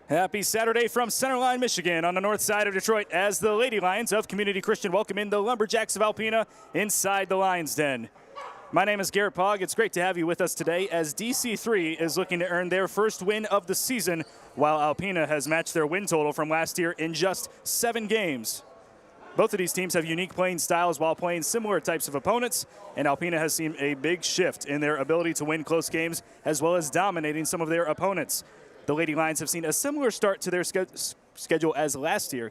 Happy Saturday from Centerline, Michigan on the north side of Detroit as the Lady Lions of Community Christian welcome in the Lumberjacks of Alpena inside the Lions Den. My name is Garrett Pogg. It's great to have you with us today as DC3 is looking to earn their first win of the season while Alpena has matched their win total from last year in just 7 games. Both of these teams have unique playing styles while playing similar types of opponents, and Alpena has seen a big shift in their ability to win close games as well as dominating some of their opponents. The Lady Lions have seen a similar start to their schedule as last year,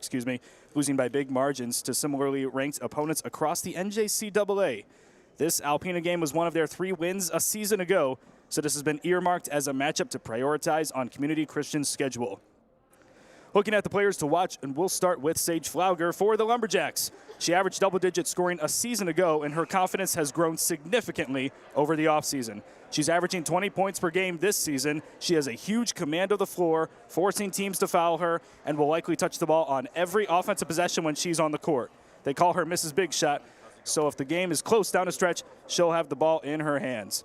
losing by big margins to similarly ranked opponents across the NJCAA. This Alpena game was one of their 3 wins a season ago, so this has been earmarked as a matchup to prioritize on Community Christian's schedule. Looking at the players to watch, and we'll start with Sage Flauger for the Lumberjacks. She averaged double-digit scoring a season ago, and her confidence has grown significantly over the offseason. She's averaging 20 points per game this season. She has a huge command of the floor, forcing teams to foul her, and will likely touch the ball on every offensive possession when she's on the court. They call her Mrs. Big Shot, so if the game is close down the stretch, she'll have the ball in her hands.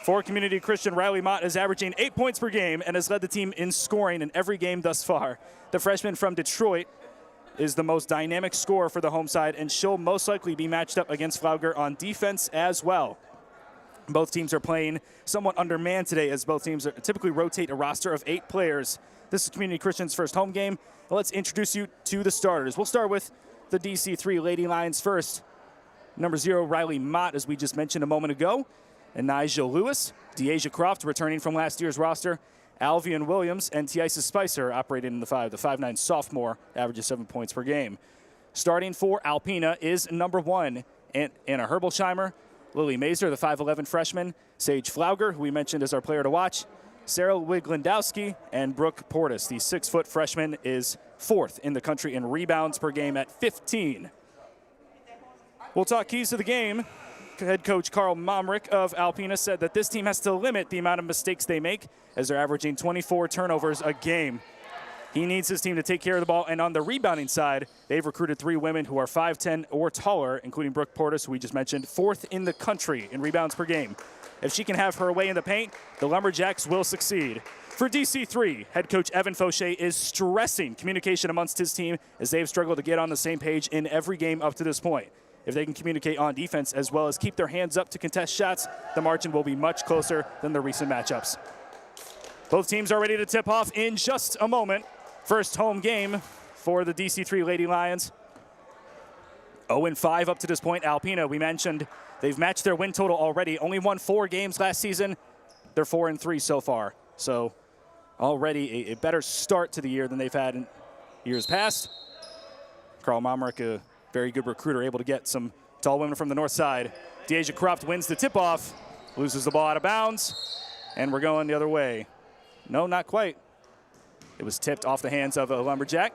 For Community Christian, Riley Mott is averaging 8 points per game and has led the team in scoring in every game thus far. The freshman from Detroit is the most dynamic scorer for the home side, and she'll most likely be matched up against Flauger on defense as well. Both teams are playing somewhat undermanned today as both teams typically rotate a roster of 8 players. This is Community Christian's first home game. Let's introduce you to the starters. We'll start with the DC3 Lady Lions first. Number 0, Riley Mott, as we just mentioned a moment ago. And Nigel Lewis, Deasia Croft returning from last year's roster, Alvian Williams, and Tiaisa Spicer operating in the 5. The 5'9" sophomore averages 7 points per game. Starting for Alpena is number 1, Anna Herbolsheimer, Lily Mazer, the 5'11" freshman, Sage Flauger, who we mentioned as our player to watch, Sarah Wiglandowski, and Brooke Portis. The 6-foot freshman is 4th in the country in rebounds per game at 15. We'll talk keys to the game. Head coach Carl Momrick of Alpena said that this team has to limit the amount of mistakes they make as they're averaging 24 turnovers a game. He needs his team to take care of the ball, and on the rebounding side, they've recruited 3 women who are 5'10" or taller, including Brooke Portis, who we just mentioned, 4th in the country in rebounds per game. If she can have her way in the paint, the Lumberjacks will succeed. For DC3, head coach Evan Fauché is stressing communication amongst his team as they've struggled to get on the same page in every game up to this point. If they can communicate on defense as well as keep their hands up to contest shots, the margin will be much closer than the recent matchups. Both teams are ready to tip off in just a moment. First home game for the DC3 Lady Lions. 0-5 up to this point. Alpena, we mentioned, they've matched their win total already. Only won 4 games last season. They're 4-3 so far. So already a better start to the year than they've had in years past. Carl Momrick, a very good recruiter, able to get some tall women from the north side. Deasia Croft wins the tip-off, loses the ball out of bounds, and we're going the other way. No, not quite. It was tipped off the hands of a Lumberjack.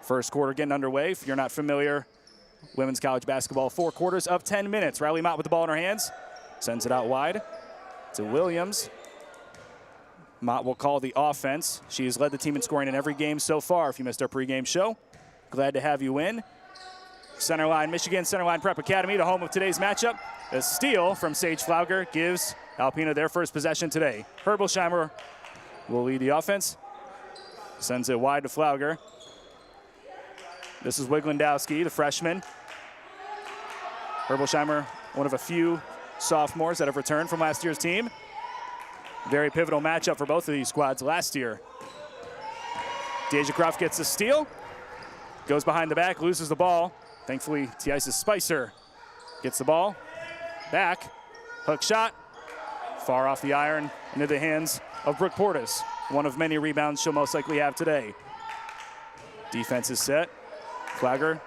First quarter getting underway. If you're not familiar, women's college basketball, 4 quarters of 10 minutes. Riley Mott with the ball in her hands, sends it out wide to Williams. Mott will call the offense. She has led the team in scoring in every game so far. If you missed our pregame show, glad to have you in. Centerline, Michigan, Centerline Prep Academy, the home of today's matchup. A steal from Sage Flauger gives Alpena their first possession today. Herbolsheimer will lead the offense. Sends it wide to Flauger. This is Wiglandowski, the freshman. Herbolsheimer, one of a few sophomores that have returned from last year's team. Very pivotal matchup for both of these squads last year. Deasia Croft gets a steal, goes behind the back, loses the ball. Thankfully, Tiaisa Spicer gets the ball back. Hook shot, far off the iron, into the hands of Brooke Portis. One of many rebounds she'll most likely have today. Defense is set. Flauger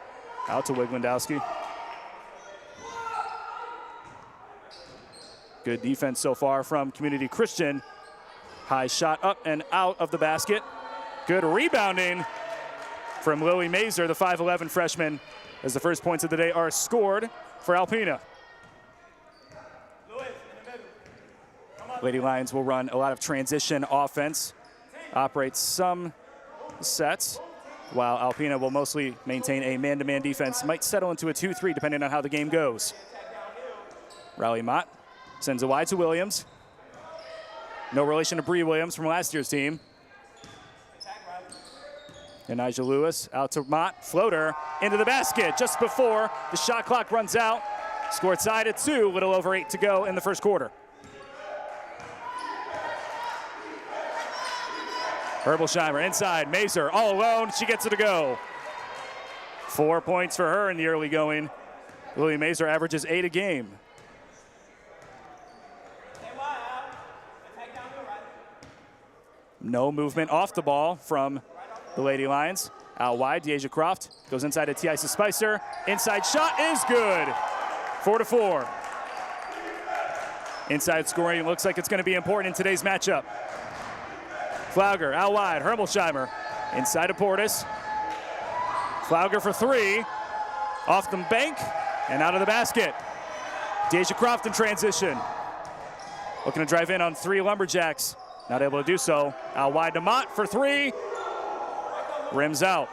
out to Wiglandowski. Good defense so far from Community Christian. High shot up and out of the basket. Good rebounding from Lily Mazer, the 5'11" freshman, as the first points of the day are scored for Alpena. Lady Lions will run a lot of transition offense, operate some sets, while Alpena will mostly maintain a man-to-man defense. Might settle into a 2-3 depending on how the game goes. Riley Mott Sends it wide to Williams. No relation to Bree Williams from last year's team. And Nigel Lewis out to Mott. Floater into the basket just before the shot clock runs out. Score tied at 2, little over 8 to go in the first quarter. Herbolsheimer inside. Mazer all alone. She gets it to go. 4 points for her in the early going. Lily Mazer averages 8 a game. No movement off the ball from the Lady Lions. Out wide, Deasia Croft goes inside to Tiasa Spicer. Inside shot is good. 4-4. Inside scoring looks like it's going to be important in today's matchup. Flauger out wide, Herbolsheimer inside to Portis. Flauger for 3, off the bank and out of the basket. Deasia Croft in transition. Looking to drive in on 3 Lumberjacks. Not able to do so. Out wide to Mott for 3. Rims out.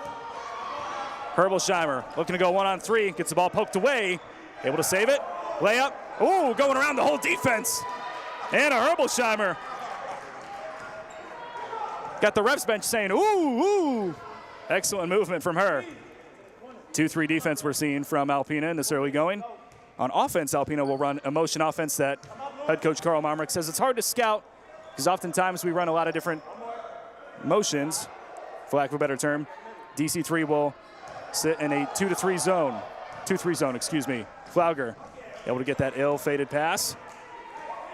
Herbolsheimer looking to go 1-on-3. Gets the ball poked away. Able to save it. Layup. Ooh, going around the whole defense. And a Herbolsheimer. Got the refs bench saying, ooh, ooh. Excellent movement from her. 2-3 defense we're seeing from Alpena in this early going. On offense, Alpena will run a motion offense that head coach Carl Momrick says it's hard to scout because oftentimes we run a lot of different motions, for lack of a better term. DC3 will sit in a 2-3 zone. 2-3 zone, excuse me. Flauger able to get that ill-fated pass.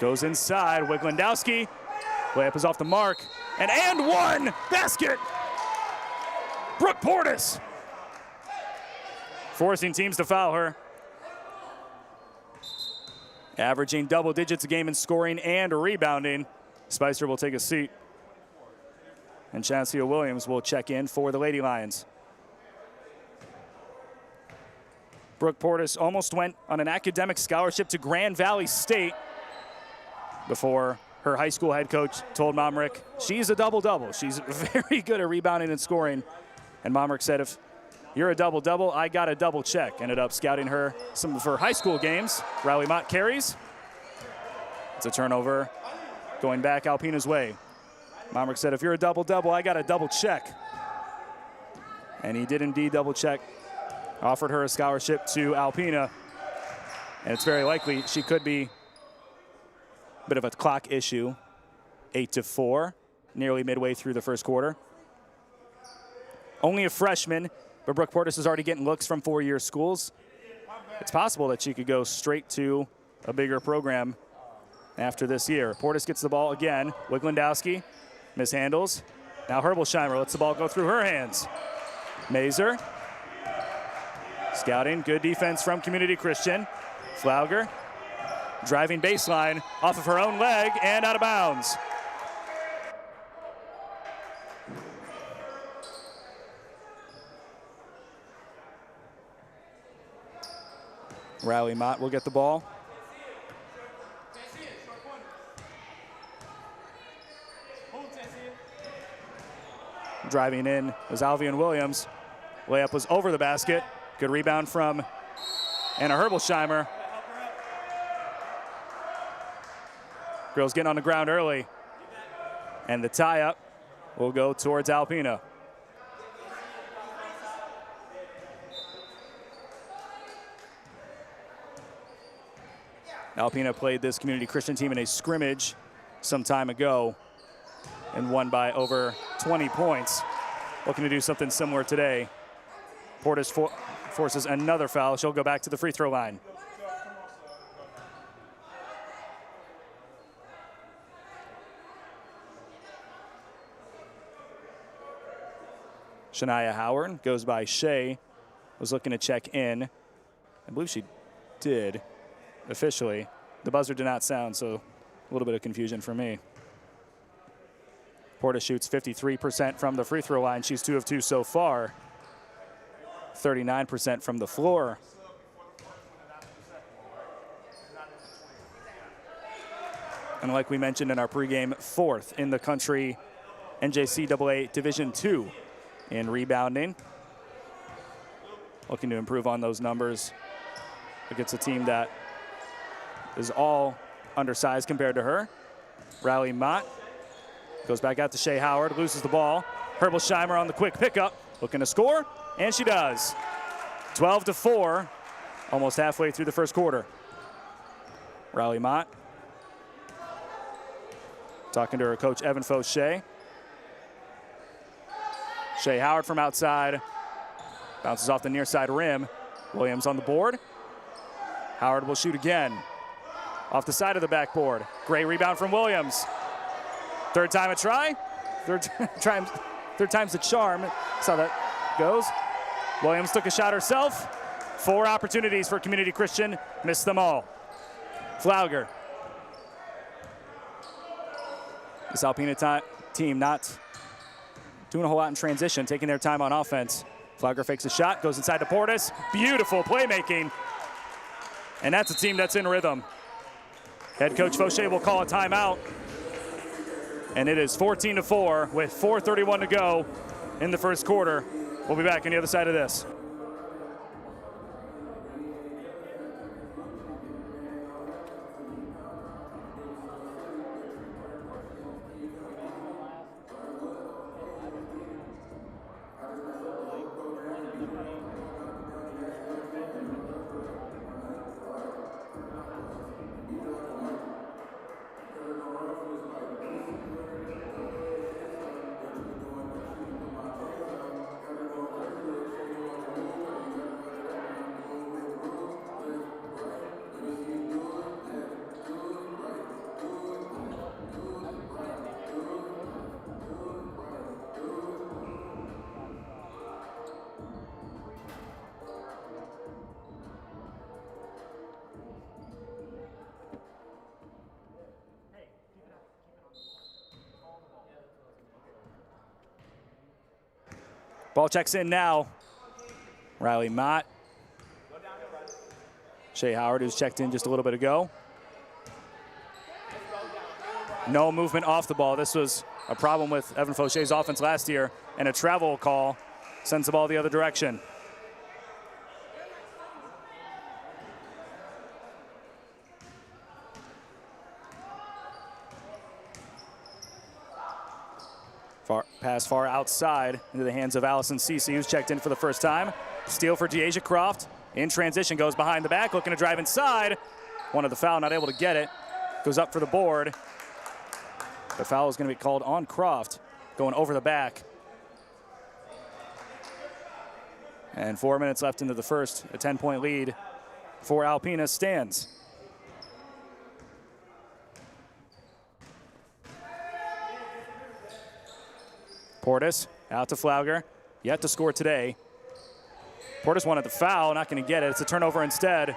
Goes inside, Wiglandowski. Layup is off the mark. And one! Basket! Brooke Portis. Forcing teams to foul her. Averaging double digits a game in scoring and rebounding. Spicer will take a seat. And Chancia Williams will check in for the Lady Lions. Brooke Portis almost went on an academic scholarship to Grand Valley State before her high school head coach told Momrick she's a double-double. She's very good at rebounding and scoring. And Momrick said, if you're a double-double, I got to double check. Ended up scouting her some of her high school games. Riley Mott carries. It's a turnover going back Alpena's way. Momrick said, if you're a double-double, I got to double check. And he did indeed double check. Offered her a scholarship to Alpena. And it's very likely she could be a bit of a clock issue. 8-4, nearly midway through the first quarter. Only a freshman, but Brooke Portis is already getting looks from 4-year schools. It's possible that she could go straight to a bigger program after this year. Portis gets the ball again. Wiglandowski mishandles. Now Herbolsheimer lets the ball go through her hands. Mazer scouting. Good defense from Community Christian. Flauger driving baseline off of her own leg and out of bounds. Riley Mott will get the ball. Driving in was Alvian Williams. Layup was over the basket. Good rebound from Anna Herbolsheimer. Girls getting on the ground early. And the tie-up will go towards Alpena. Alpena played this Community Christian team in a scrimmage some time ago and won by over 20 points. Looking to do something similar today. Portis forces another foul. She'll go back to the free throw line. Shania Howard goes by Shea. Was looking to check in. I believe she did officially. The buzzer did not sound, so a little bit of confusion for me. Portis shoots 53% from the free throw line. She's 2 of 2 so far. 39% from the floor. And like we mentioned in our pregame, 4th in the country NJCAA Division II in rebounding. Looking to improve on those numbers against a team that is all undersized compared to her. Riley Mott goes back out to Shea Howard, loses the ball. Herbolsheimer on the quick pickup, looking to score, and she does. 12-4, almost halfway through the first quarter. Riley Mott talking to her coach, Evan Fauché. Shea Howard from outside, bounces off the near side rim. Williams on the board. Howard will shoot again. Off the side of the backboard. Great rebound from Williams. Third time a try. Third time's the charm. That's how that goes. Williams took a shot herself. 4 opportunities for Community Christian. Missed them all. Flauger. This Alpena team not doing a whole lot in transition, taking their time on offense. Flauger fakes a shot, goes inside to Portis. Beautiful playmaking. And that's a team that's in rhythm. Head coach Fauché will call a timeout. And it is 14-4 with 4:31 to go in the first quarter. We'll be back on the other side of this. Ball checks in now. Riley Mott. Shea Howard, who's checked in just a little bit ago. No movement off the ball. This was a problem with Evan Fauché's offense last year, and a travel call sends the ball the other direction. Pass far outside into the hands of Allison Cece, who's checked in for the first time. Steal for Deasia Croft. In transition, goes behind the back, looking to drive inside. Wanted the foul, not able to get it. Goes up for the board. The foul is going to be called on Croft, going over the back. And 4 minutes left into the first. A 10-point lead for Alpena stands. Portis out to Flauger, yet to score today. Portis wanted the foul, not going to get it. It's a turnover instead.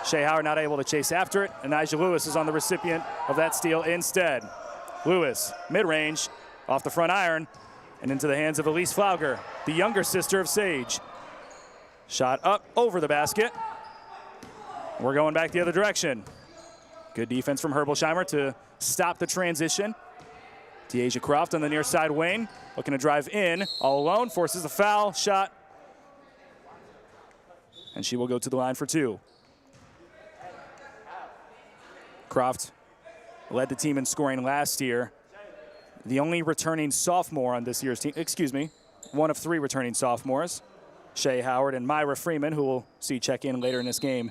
Shea Howard not able to chase after it, and Nigel Lewis is on the recipient of that steal instead. Lewis, mid-range, off the front iron, and into the hands of Elise Flauger, the younger sister of Sage. Shot up over the basket. We're going back the other direction. Good defense from Herbolsheimer to stop the transition. Deasia Croft on the near side wing, looking to drive in, all alone, forces the foul, shot, and she will go to the line for 2. Croft led the team in scoring last year. The only returning sophomore on this year's team, one of 3 returning sophomores, Shea Howard and Myra Freeman, who we'll see check in later in this game.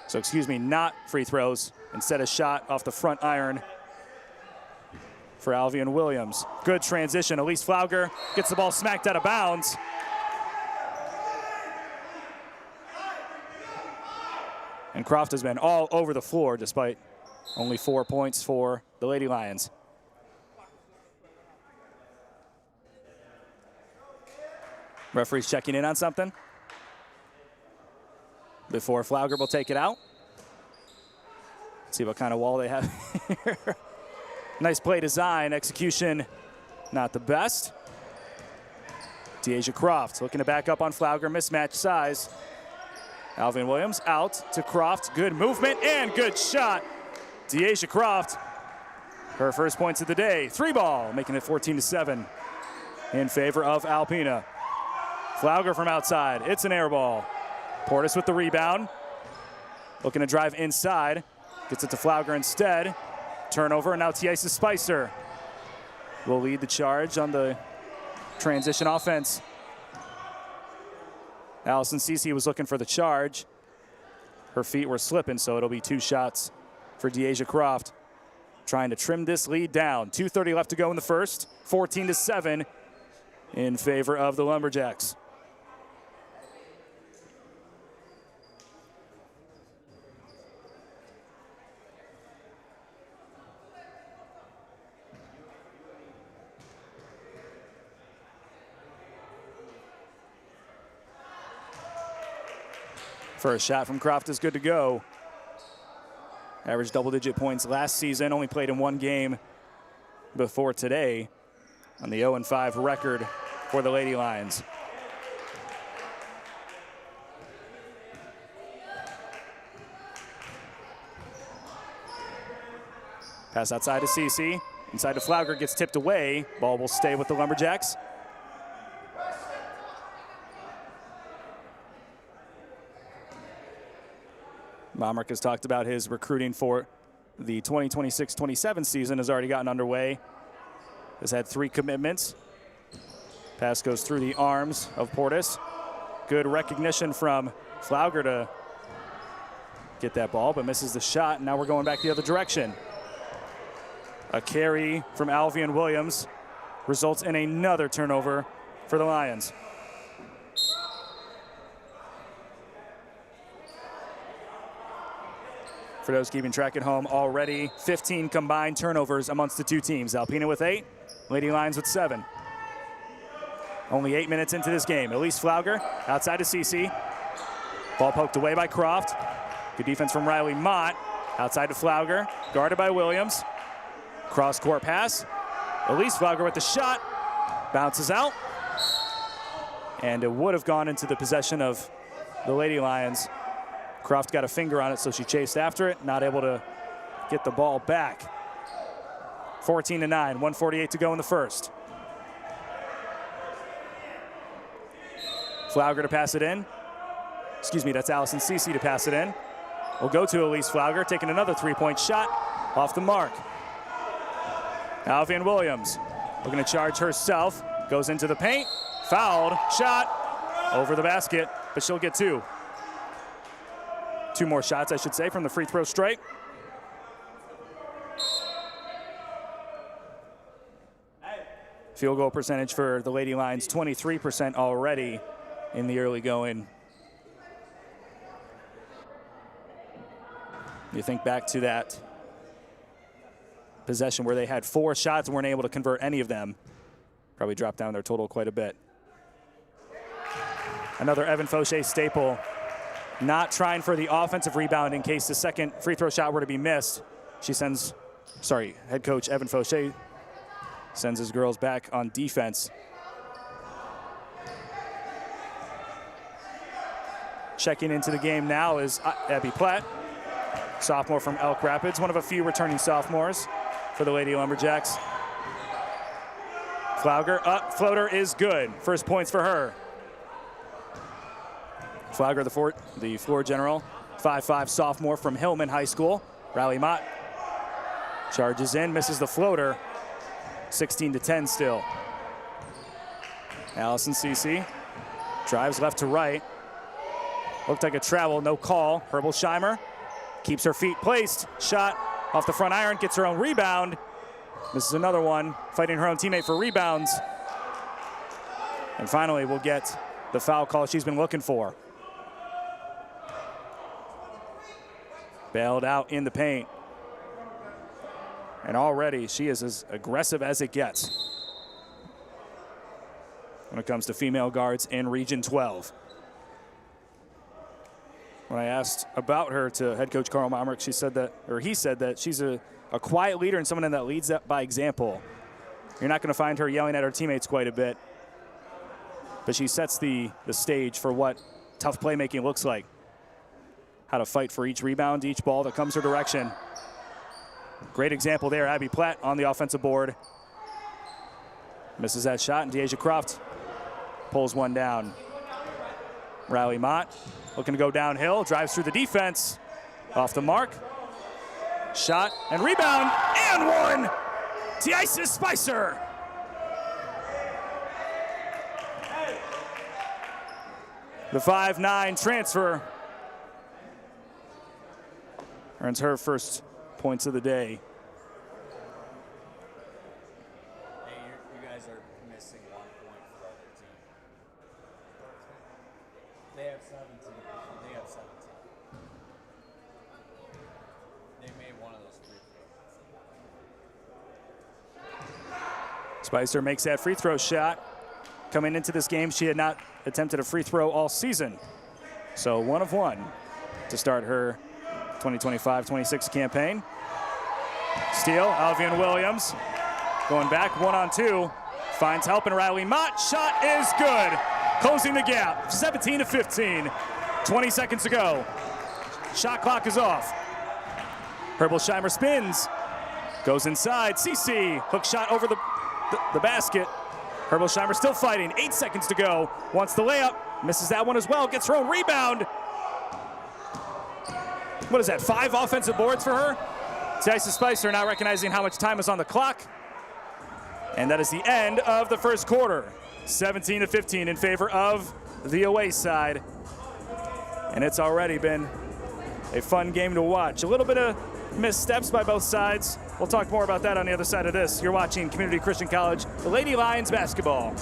So, not free throws, instead a shot off the front iron for Alvian Williams. Good transition. Elise Flauger gets the ball smacked out of bounds. And Croft has been all over the floor despite only 4 points for the Lady Lions. Referee's checking in on something before Flauger will take it out. Let's see what kind of wall they have here. Nice play design, execution not the best. Deasia Croft looking to back up on Flauger, mismatched size. Alvin Williams out to Croft, good movement and good shot. Deasia Croft, her first points of the day. 3-ball, making it 14-7 in favor of Alpena. Flauger from outside, it's an air ball. Portis with the rebound. looking to drive inside. Gets it to Flauger instead. Turnover, and now Tiesa Spicer will lead the charge on the transition offense. Allison Cece was looking for the charge. Her feet were slipping, so it'll be 2 shots for Deasia Croft. Trying to trim this lead down. 2:30 left to go in the first. 14-7 in favor of the Lumberjacks. First shot from Croft is good to go. Averaged double-digit points last season, only played in 1 game before today on the 0-5 record for the Lady Lions. Pass outside to Cece. Inside to Flauger, gets tipped away. Ball will stay with the Lumberjacks. Momrick has talked about his recruiting for the 2026-27 season has already gotten underway. Has had 3 commitments. Pass goes through the arms of Portis. Good recognition from Flauger to get that ball, but misses the shot. And now we're going back the other direction. A carry from Alvian Williams results in another turnover for the Lions. For those keeping track at home, already 15 combined turnovers amongst the 2 teams. Alpena with 8, Lady Lions with 7. Only 8 minutes into this game. Elise Flauger outside to Cece. Ball poked away by Croft. Good defense from Riley Mott. Outside to Flauger, guarded by Williams. Cross-court pass. Elise Flauger with the shot. Bounces out. And it would have gone into the possession of the Lady Lions. Croft got a finger on it, so she chased after it, not able to get the ball back. 14-9, 1:48 to go in the first. Flauger to pass it in. Excuse me, that's Allison Cece to pass it in. We'll go to Elise Flauger, taking another 3-point shot off the mark. Alvian Williams looking to charge herself, goes into the paint, fouled, shot, over the basket, but she'll get 2. 2 more shots, I should say, from the free throw stripe. Field goal percentage for the Lady Lions, 23% already in the early going. You think back to that possession where they had 4 shots and weren't able to convert any of them. Probably dropped down their total quite a bit. Another Evan Fauché staple. Not trying for the offensive rebound in case the second free throw shot were to be missed. Head coach Evan Fauché sends his girls back on defense. Checking into the game now is Abby Platt, sophomore from Elk Rapids, one of a few returning sophomores for the Lady Lumberjacks. Flauger up, floater is good. First points for her. Flauger, the floor general, 5'5" sophomore from Hillman High School. Riley Mott charges in, misses the floater. 16-10 still. Allison Cece drives left to right. Looked like a travel, no call. Herbolsheimer keeps her feet placed. Shot off the front iron, gets her own rebound. This is another one, fighting her own teammate for rebounds. And finally, we'll get the foul call she's been looking for. Bailed out in the paint. And already she is as aggressive as it gets when it comes to female guards in Region 12. When I asked about her to head coach Carl Momrick, he said that she's a quiet leader and someone that leads by example. You're not going to find her yelling at her teammates quite a bit, but she sets the stage for what tough playmaking looks like. How to fight for each rebound, each ball that comes her direction. Great example there, Abby Platt on the offensive board. Misses that shot, and Deasia Croft pulls one down. Riley Mott looking to go downhill, drives through the defense, Off the mark. Shot and rebound and one. Tiasis Spicer. The 5'9" transfer earns her first points of the day. Hey, you guys are missing 1 point for the other team. They have 17. They have 17. They made one of those free throws. Spicer makes that free throw shot. Coming into this game, she had not attempted a free throw all season. So 1 of 1 to start her 2025-26 campaign. Steal, Alvian Williams. Going back 1-on-2. Finds help and Riley Mott. Shot is good. Closing the gap, 17-15. 20 seconds to go. Shot clock is off. Herbolsheimer spins. Goes inside. CC. Hook shot over the basket. Herbolsheimer still fighting. 8 seconds to go. Wants the layup. Misses that one as well. Gets her own rebound. What is that, 5 offensive boards for her? Tiasis Spicer not recognizing how much time is on the clock. And that is the end of the first quarter. 17-15 in favor of the away side. And it's already been a fun game to watch. A little bit of missteps by both sides. We'll talk more about that on the other side of this. You're watching Community Christian College, the Lady Lions basketball.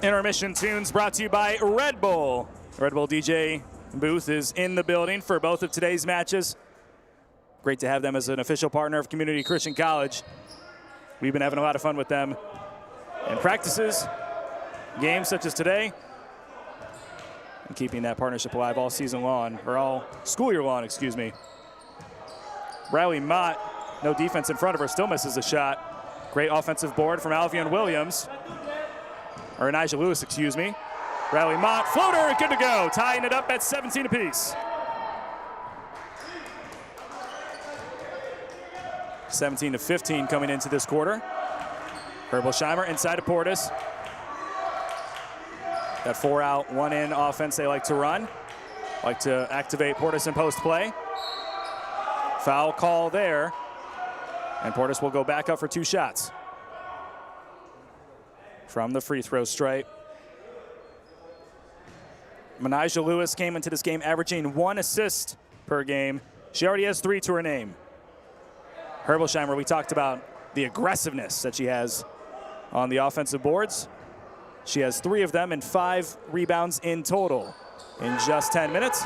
Intermission tunes brought to you by Red Bull. Red Bull DJ booth is in the building for both of today's matches. Great to have them as an official partner of Community Christian College. We've been having a lot of fun with them in practices, games such as today, and keeping that partnership alive all season long, or all school year long, excuse me. Riley Mott, no defense in front of her, still misses a shot. Great offensive board from Alvian Williams. Or Nigel Lewis, excuse me. Riley Mott, floater, good to go. Tying it up at 17 apiece. 17-15 coming into this quarter. Herbolsheimer inside to Portis. That 4-out, 1-in offense they like to run. Like to activate Portis in post play. Foul call there. And Portis will go back up for 2 shots. From the free throw stripe. Menija Lewis came into this game averaging 1 assist per game. She already has 3 to her name. Herbolsheimer, we talked about the aggressiveness that she has on the offensive boards. She has 3 of them and 5 rebounds in total in just 10 minutes.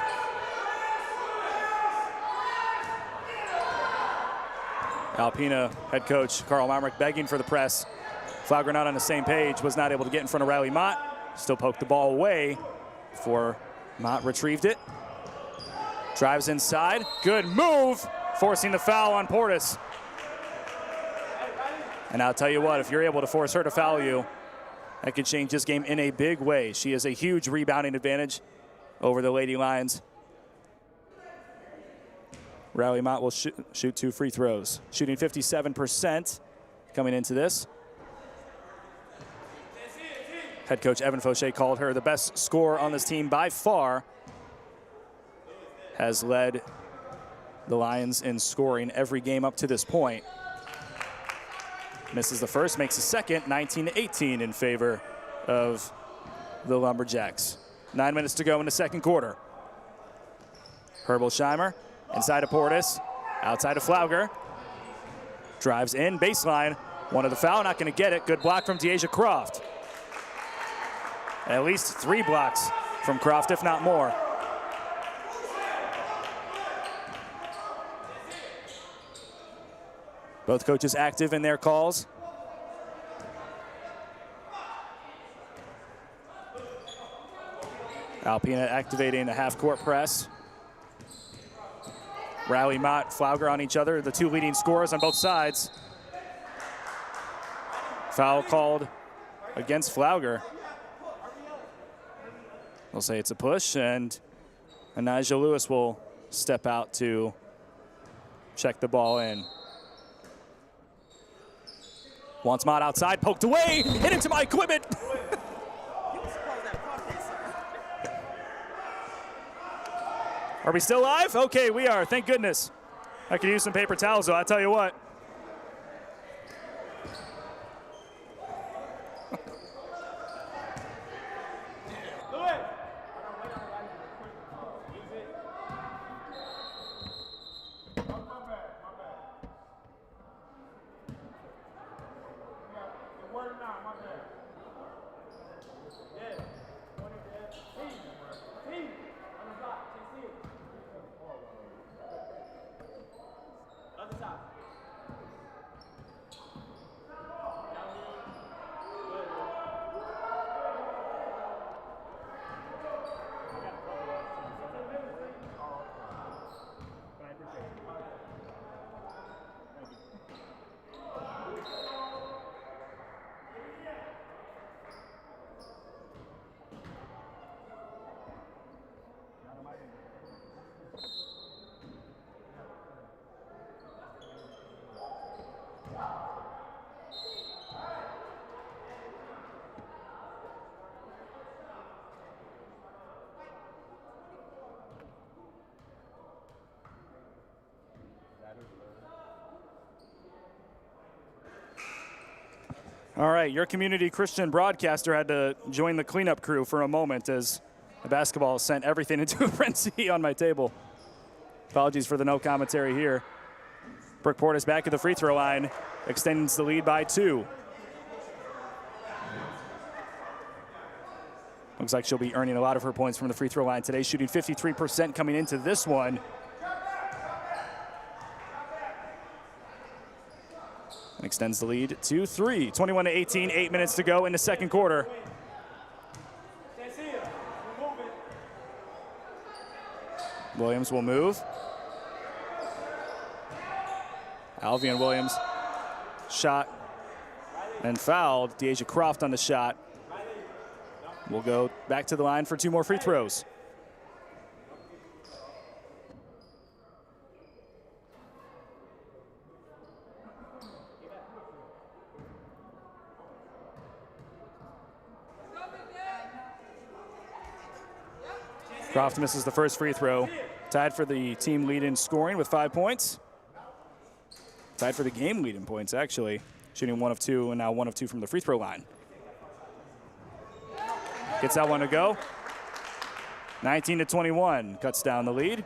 Alpena head coach Carl Marmrick begging for the press. Flauger not on the same page, was not able to get in front of Riley Mott. Still poked the ball away before Mott retrieved it. Drives inside, good move, forcing the foul on Portis. And I'll tell you what, if you're able to force her to foul you, that could change this game in a big way. She has a huge rebounding advantage over the Lady Lions. Riley Mott will shoot 2 free throws, shooting 57% coming into this. Head coach Evan Fauché called her the best scorer on this team by far. Has led the Lions in scoring every game up to this point. Misses the first, makes the second, 19-18 in favor of the Lumberjacks. 9 minutes to go in the second quarter. Herbolsheimer inside of Portis, outside of Flauger. Drives in, baseline. One of the foul, not going to get it. Good block from Deasia Croft. At least 3 blocks from Croft, if not more. Both coaches active in their calls. Alpena activating a half-court press. Rowley, Mott, Flauger on each other, the 2 leading scorers on both sides. Foul called against Flauger. They'll say it's a push, and Anijah Lewis will step out to check the ball in. Wants Mott outside, poked away, hit into my equipment. Are we still live? Okay, we are, thank goodness. I could use some paper towels though, I'll tell you what. All right, your community Christian broadcaster had to join the cleanup crew for a moment as the basketball sent everything into a frenzy on my table. Apologies for the no commentary here. Brooke Portis back at the free throw line, extends the lead by 2. Looks like she'll be earning a lot of her points from the free throw line today, shooting 53% coming into this one. And extends the lead to 3. 21-18, 8 minutes to go in the second quarter. Williams will move. Alvian Williams shot and fouled. Deasia Croft on the shot. We'll go back to the line for 2 more free throws. Croft misses the first free throw. Tied for the team lead in scoring with 5 points. Tied for the game lead in points, actually. Shooting 1 of 2 and now 1 of 2 from the free throw line. Gets that one to go. 19-21, cuts down the lead.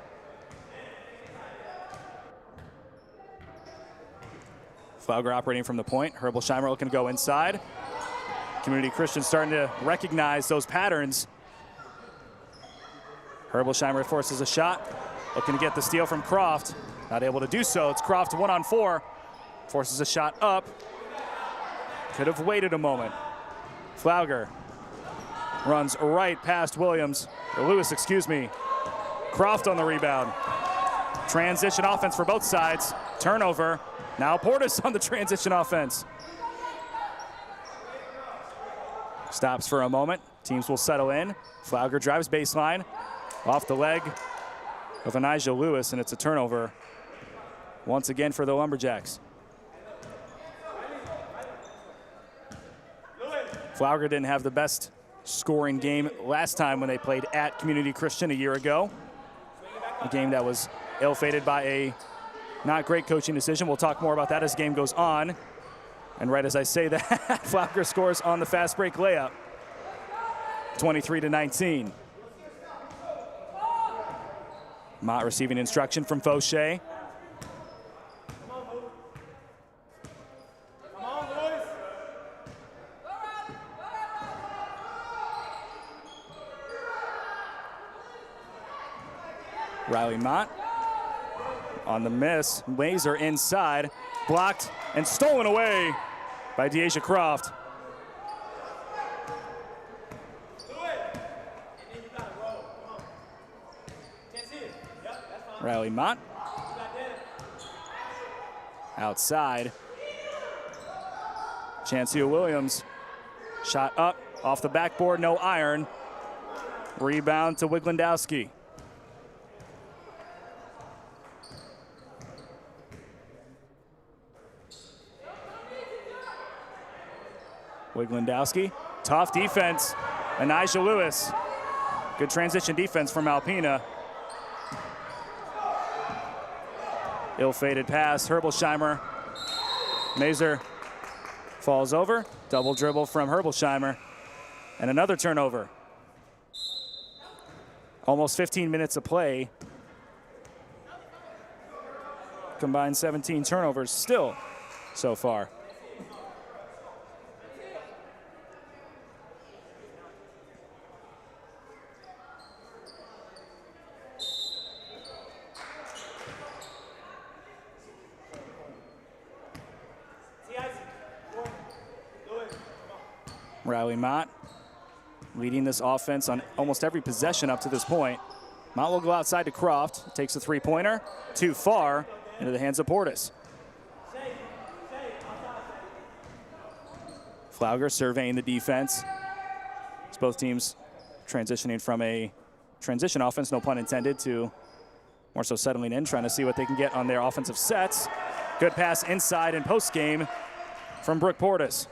Flauger operating from the point. Herbolsheimer looking to go inside. Community Christian starting to recognize those patterns. Herbolsheimer forces a shot, looking to get the steal from Croft. Not able to do so. It's Croft 1-on-4. Forces a shot up. Could have waited a moment. Flauger runs right past Williams, or Lewis, excuse me. Croft on the rebound. Transition offense for both sides. Turnover. Now Portis on the transition offense. Stops for a moment. Teams will settle in. Flauger drives baseline. Off the leg of Anijah Lewis, and it's a turnover once again for the Lumberjacks. Flauger didn't have the best scoring game last time when they played at Community Christian a year ago. A game that was ill-fated by a not great coaching decision. We'll talk more about that as the game goes on. And right as I say that, Flauger scores on the fast break layup. 23-19. Mott receiving instruction from Fauché. Riley Mott on the miss. Laser inside, blocked and stolen away by Deasia Croft. Riley Mott outside. Chancey Williams shot up off the backboard, no iron. Rebound to Wiglandowski. Wiglandowski, tough defense. Anijah Lewis, good transition defense from Alpena. Ill-fated pass, Herbolsheimer. Mazer falls over, double dribble from Herbolsheimer, and another turnover. Almost 15 minutes of play. Combined 17 turnovers still so far. Riley Mott leading this offense on almost every possession up to this point. Mott will go outside to Croft, takes a three-pointer, too far, into the hands of Portis. Flauger surveying the defense. It's both teams transitioning from a transition offense, no pun intended, to more so settling in, trying to see what they can get on their offensive sets. Good pass inside in post-game from Brooke Portis.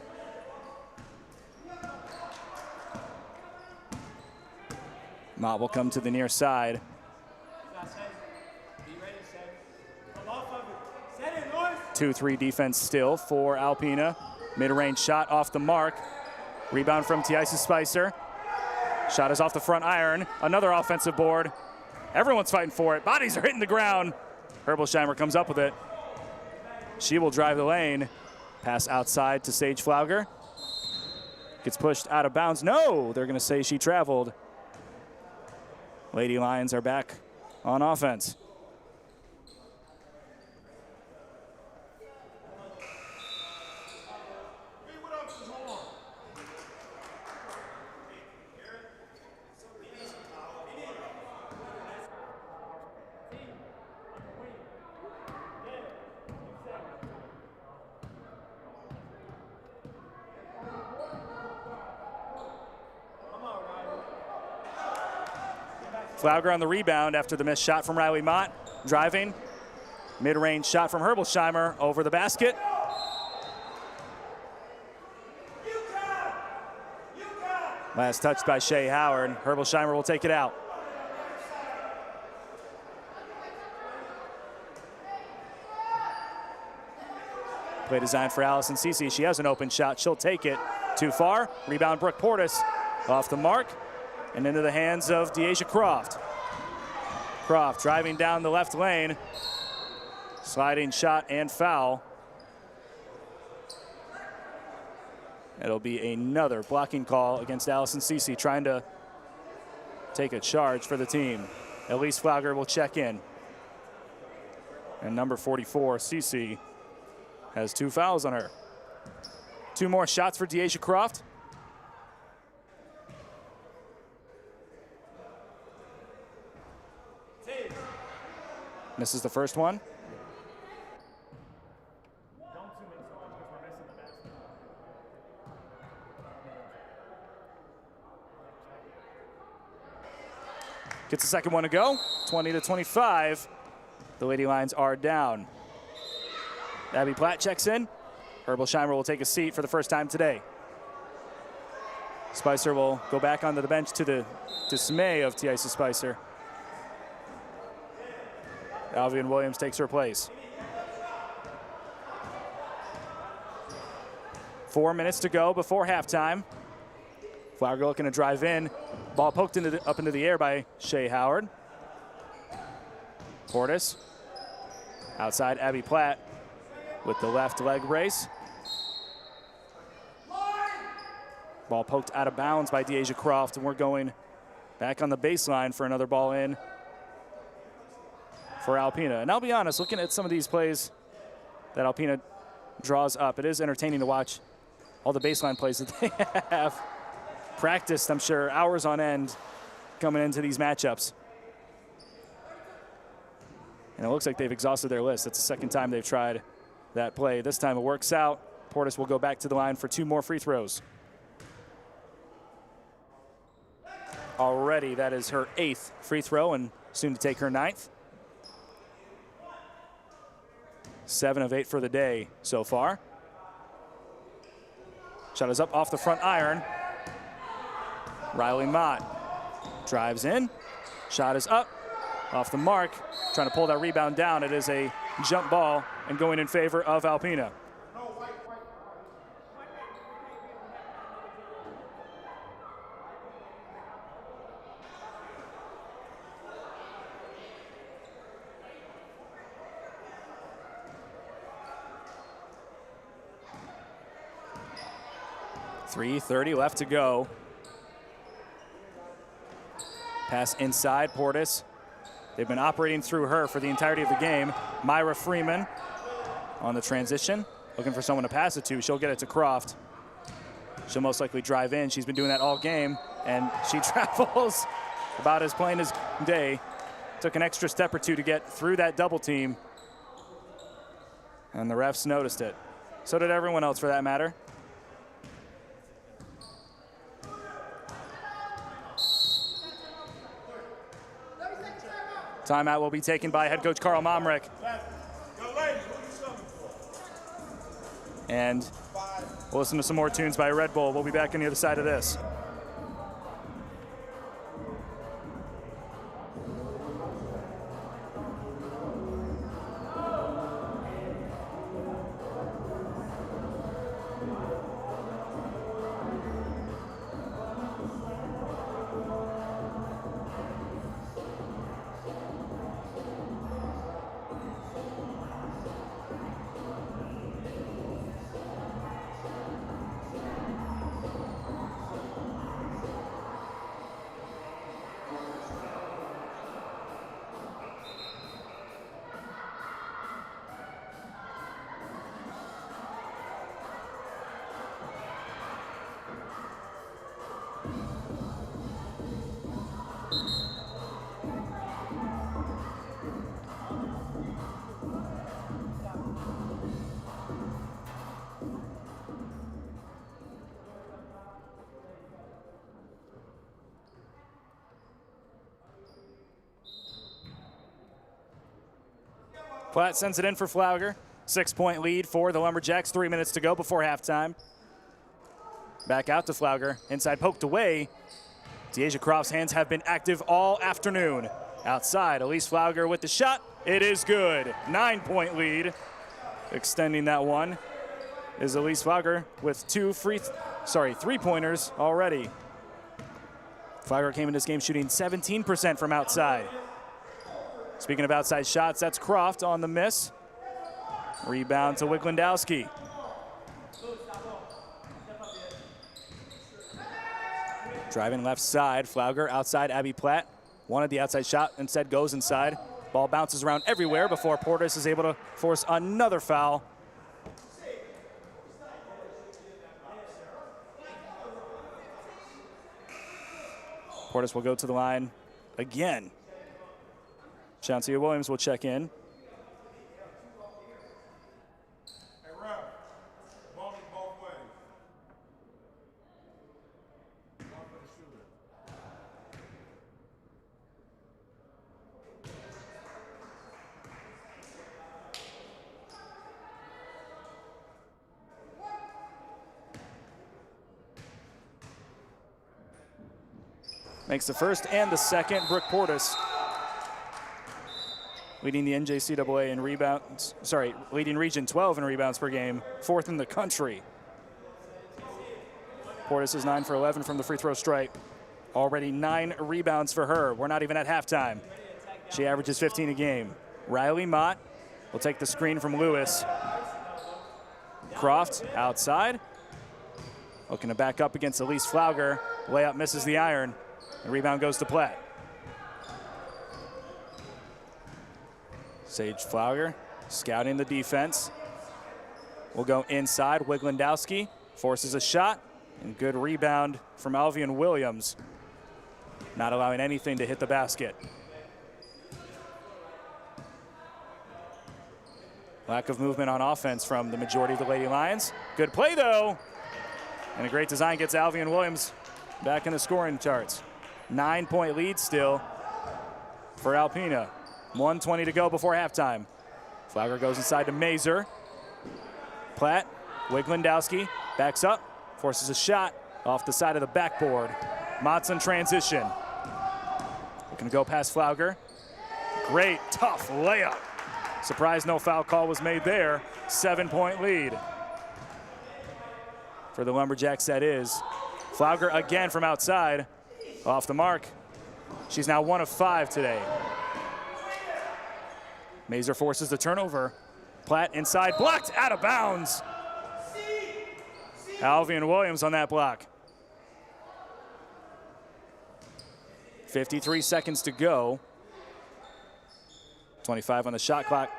Mott will come to the near side. 2-3 defense still for Alpena. Mid-range shot off the mark. Rebound from Tiaisa Spicer. Shot is off the front iron. Another offensive board. Everyone's fighting for it. Bodies are hitting the ground. Herbolsheimer comes up with it. She will drive the lane. Pass outside to Sage Flauger. Gets pushed out of bounds. No, they're going to say she traveled. Lady Lions are back on offense. Flauger on the rebound after the missed shot from Riley Mott. Driving. Mid-range shot from Herbolsheimer over the basket. Last touch by Shea Howard. Herbolsheimer will take it out. Play designed for Allison Cece. She has an open shot. She'll take it. Too far. Rebound Brooke Portis off the mark and into the hands of Deasia Croft. Croft driving down the left lane. Sliding shot and foul. It'll be another blocking call against Allison Cece, trying to take a charge for the team. Elise Flauger will check in. And number 44, Cece, has 2 fouls on her. 2 more shots for Deasia Croft. Misses the first one. Gets the second one to go. 20-25. The Lady Lions are down. Abby Platt checks in. Herbolsheimer will take a seat for the first time today. Spicer will go back onto the bench to the dismay of Tiasa Spicer. Alvian Williams takes her place. 4 minutes to go before halftime. Flauger looking to drive in. Ball poked up into the air by Shea Howard. Portis outside Abby Platt with the left leg brace. Ball poked out of bounds by Deasia Croft, and we're going back on the baseline for another ball in for Alpena. And I'll be honest, looking at some of these plays that Alpena draws up, it is entertaining to watch all the baseline plays that they have practiced, I'm sure, hours on end coming into these matchups. And it looks like they've exhausted their list. That's the second time they've tried that play. This time it works out. Portis will go back to the line for 2 more free throws. Already, that is her 8th free throw and soon to take her 9th. 7 of 8 for the day so far. Shot is up off the front iron. Riley Mott drives in. Shot is up off the mark. Trying to pull that rebound down. It is a jump ball and going in favor of Alpena. .330 left to go. Pass inside, Portis. They've been operating through her for the entirety of the game. Myra Freeman on the transition, looking for someone to pass it to. She'll get it to Croft. She'll most likely drive in. She's been doing that all game, and she travels about as plain as day. Took an extra step or two to get through that double team, and the refs noticed it. So did everyone else, for that matter. Timeout will be taken by head coach Carl Momrick. And we'll listen to some more tunes by Red Bull. We'll be back on the other side of this. Platt sends it in for Flauger. 6-point lead for the Lumberjacks. 3 minutes to go before halftime. Back out to Flauger. Inside poked away. Deasia Croft's hands have been active all afternoon. Outside, Elise Flauger with the shot. It is good. 9-point lead. Extending that one is Elise Flauger with 3-pointers already. Flauger came in this game shooting 17% from outside. Speaking of outside shots, that's Croft on the miss. Rebound to Wiglandowski. Driving left side, Flauger outside Abby Platt. Wanted the outside shot, instead goes inside. Ball bounces around everywhere before Portis is able to force another foul. Portis will go to the line again. Chauncey Williams will check in. Hey, Ralph, ball me both ways. One for the shooter. Makes the first and the second. Brooke Portis leading the NJCAA in rebounds, leading Region 12 in rebounds per game, 4th in the country. Portis is 9 for 11 from the free throw stripe. Already 9 rebounds for her. We're not even at halftime. She averages 15 a game. Riley Mott will take the screen from Lewis. Croft outside. Looking to back up against Elise Flauger. Layup misses the iron. The rebound goes to Platt. Sage Flauger scouting the defense. Will go inside. Wiglandowski forces a shot. And good rebound from Alvian Williams. Not allowing anything to hit the basket. Lack of movement on offense from the majority of the Lady Lions. Good play though. And a great design gets Alvian Williams back in the scoring charts. 9-point lead still for Alpena. 1:20 to go before halftime. Flauger goes inside to Mazer. Platt, Wiglandowski backs up, forces a shot off the side of the backboard. Mott's in transition. Looking to go past Flauger. Great, tough layup. Surprised no foul call was made there. 7-point lead for the Lumberjacks, that is. Flauger again from outside. Off the mark. She's now 1 of 5 today. Mazer forces the turnover. Platt inside, blocked, out of bounds. Alvian Williams on that block. 53 seconds to go. 25 on the shot clock.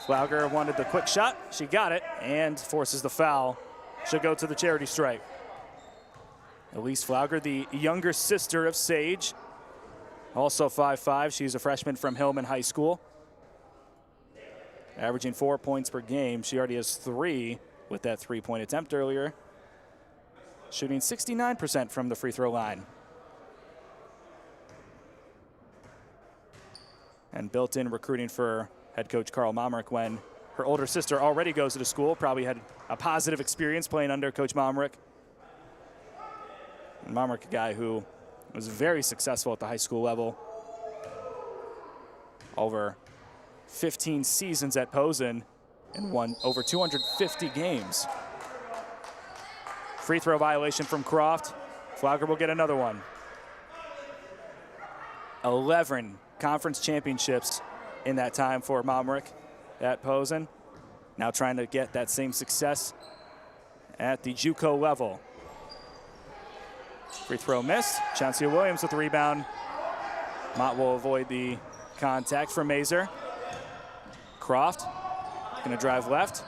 Flauger wanted the quick shot. She got it and forces the foul. She'll go to the charity stripe. Elise Flauger, the younger sister of Sage, also 5'5". She's a freshman from Hillman High School. Averaging 4 points per game. She already has 3 with that 3-point attempt earlier. Shooting 69% from the free throw line. And built-in recruiting for head coach Carl Momrick when her older sister already goes to the school, probably had a positive experience playing under Coach Momrick. And Momrick, a guy who was very successful at the high school level. Over 15 seasons at Posen and won over 250 games. Free throw violation from Croft. Flauger will get another one. 11 conference championships in that time for Momrick at Posen. Now trying to get that same success at the JUCO level. Free throw missed. Chauncey Williams with the rebound. Mott will avoid the contact from Mazer. Croft gonna drive left.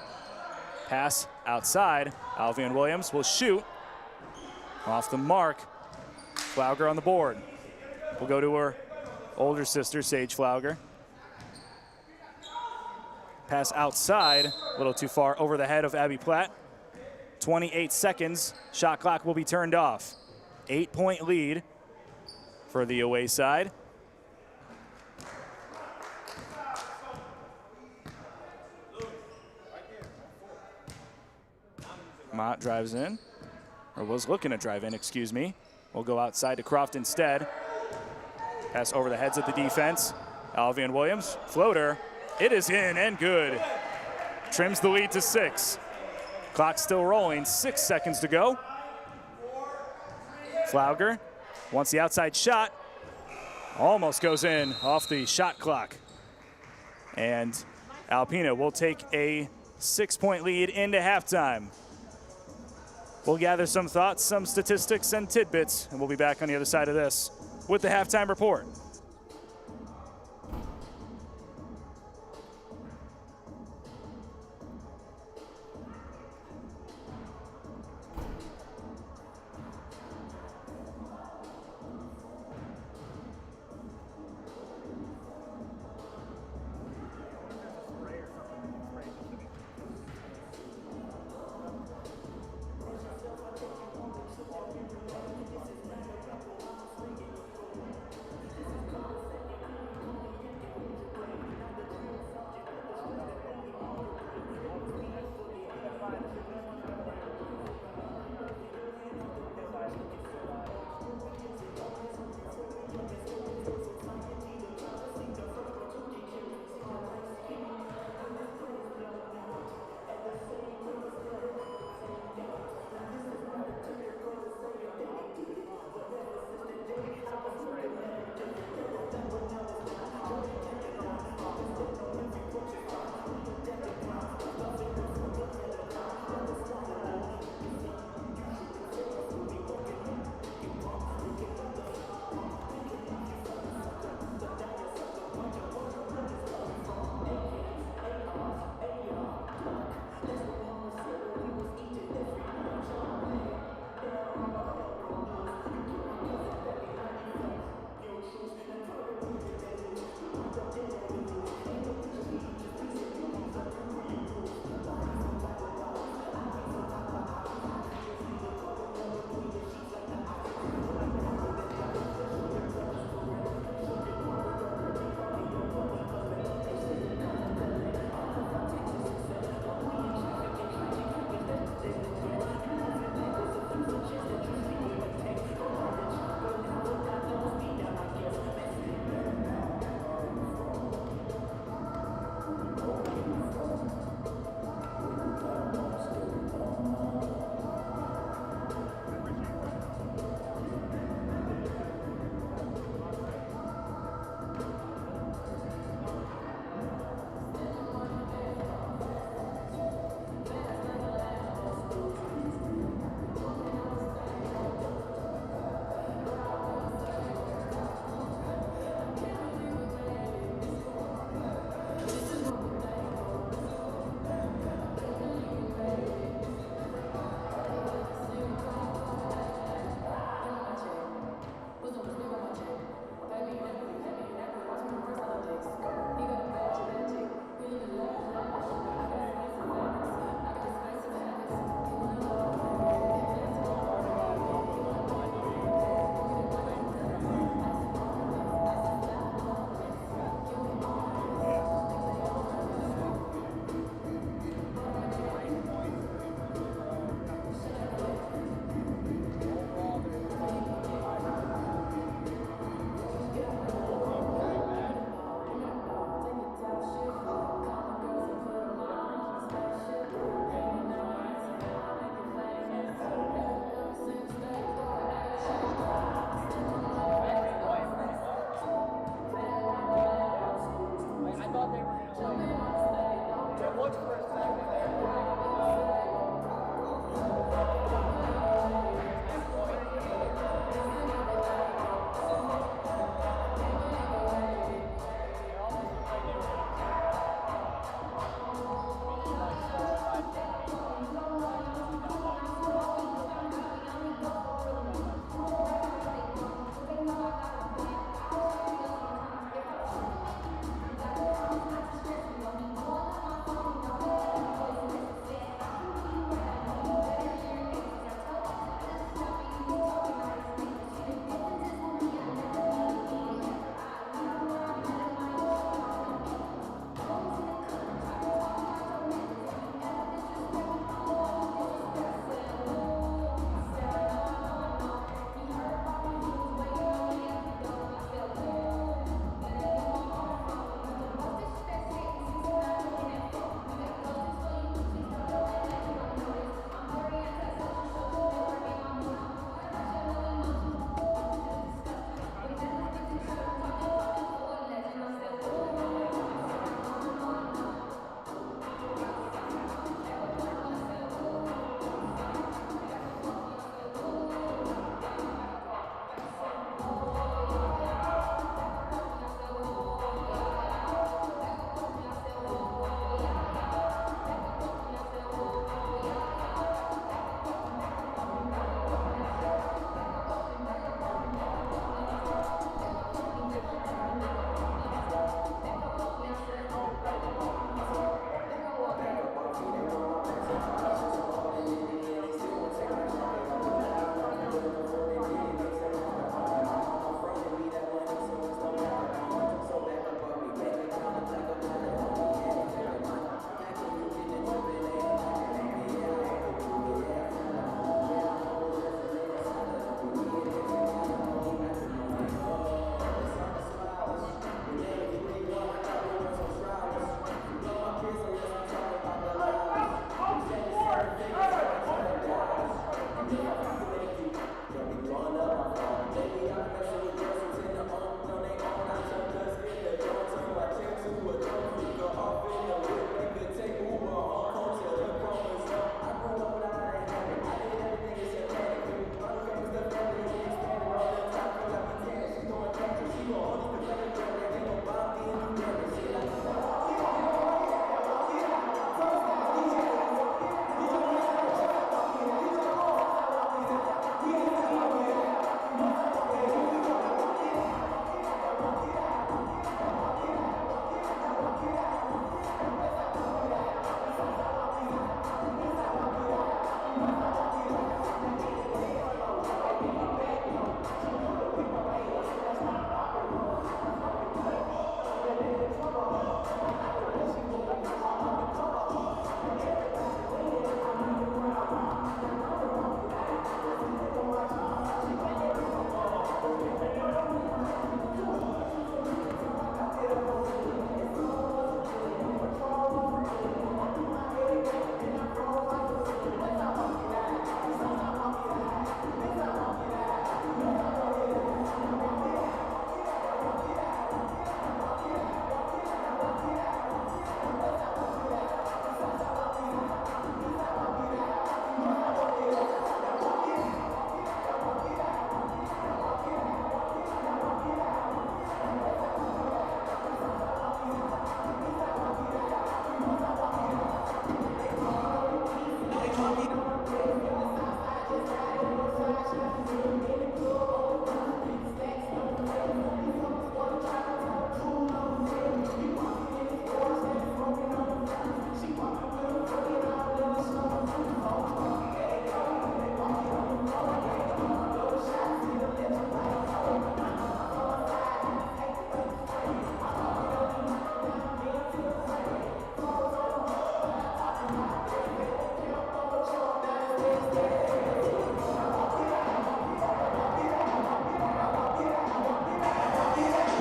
Pass outside. Alvian Williams will shoot. Off the mark. Flauger on the board. We'll go to her older sister, Sage Flauger. Pass outside, a little too far over the head of Abby Platt. 28 seconds, shot clock will be turned off. 8-point lead for the away side. Mott drives in, or was looking to drive in, excuse me. We'll go outside to Croft instead. Pass over the heads of the defense. Alvian Williams, floater. It is in and good. Trims the lead to 6. Clock still rolling, 6 seconds to go. Flauger wants the outside shot. Almost goes in off the shot clock. And Alpena will take a 6-point lead into halftime. We'll gather some thoughts, some statistics, and tidbits, and we'll be back on the other side of this with the halftime report.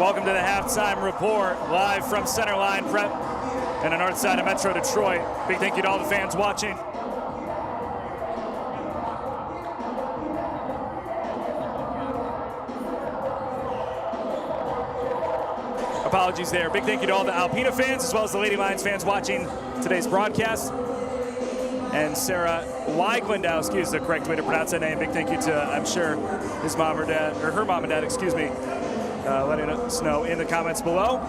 Welcome to the halftime report, live from Centerline Prep in the north side of Metro Detroit. Big thank you to all the fans watching. Apologies there. Big thank you to all the Alpena fans as well as the Lady Lions fans watching today's broadcast. And Sarah Weiglendowski is the correct way to pronounce that name. Big thank you to, I'm sure, his mom or dad, or her mom and dad, excuse me, letting us know in the comments below.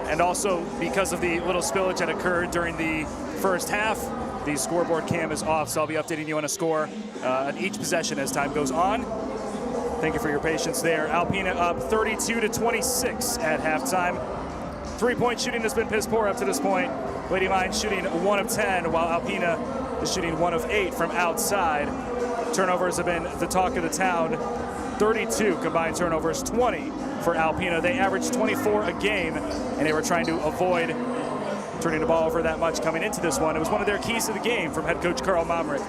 And also, because of the little spillage that occurred during the first half, the scoreboard cam is off, so I'll be updating you on a score on each possession as time goes on. Thank you for your patience there. Alpena up 32-26 at halftime. Three-point shooting has been piss poor up to this point. Lady Lions shooting 1 of 10, while Alpena is shooting 1 of 8 from outside. Turnovers have been the talk of the town. 32 combined turnovers, 20 for Alpena. They averaged 24 a game, and they were trying to avoid turning the ball over that much coming into this one. It was one of their keys to the game from head coach Carl Momrick.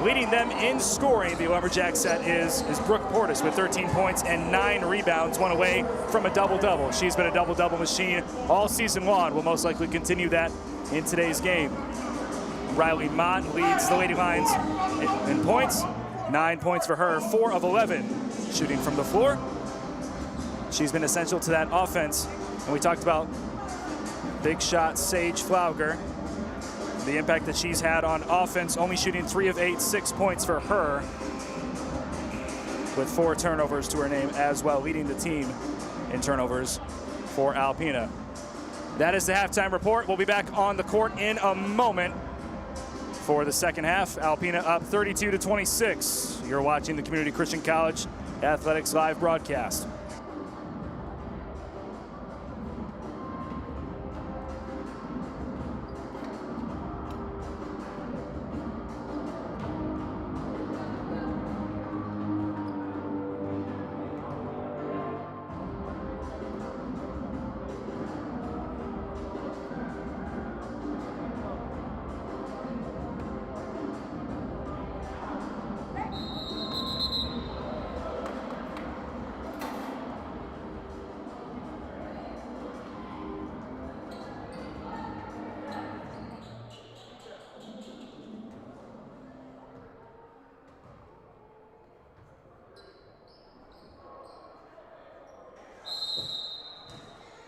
Leading them in scoring, the Lumberjack set is Brooke Portis with 13 points and 9 rebounds, one away from a double-double. She's been a double-double machine all season long. Will most likely continue that in today's game. Riley Mott leads the Lady Lions in points. 9 points for her, 4 of 11 shooting from the floor. She's been essential to that offense. And we talked about big shot Sage Flauger. The impact that she's had on offense, only shooting 3 of 8, 6 points for her, with 4 turnovers to her name as well, leading the team in turnovers for Alpena. That is the halftime report. We'll be back on the court in a moment for the second half. Alpena up 32-26. You're watching the Community Christian College Athletics live broadcast.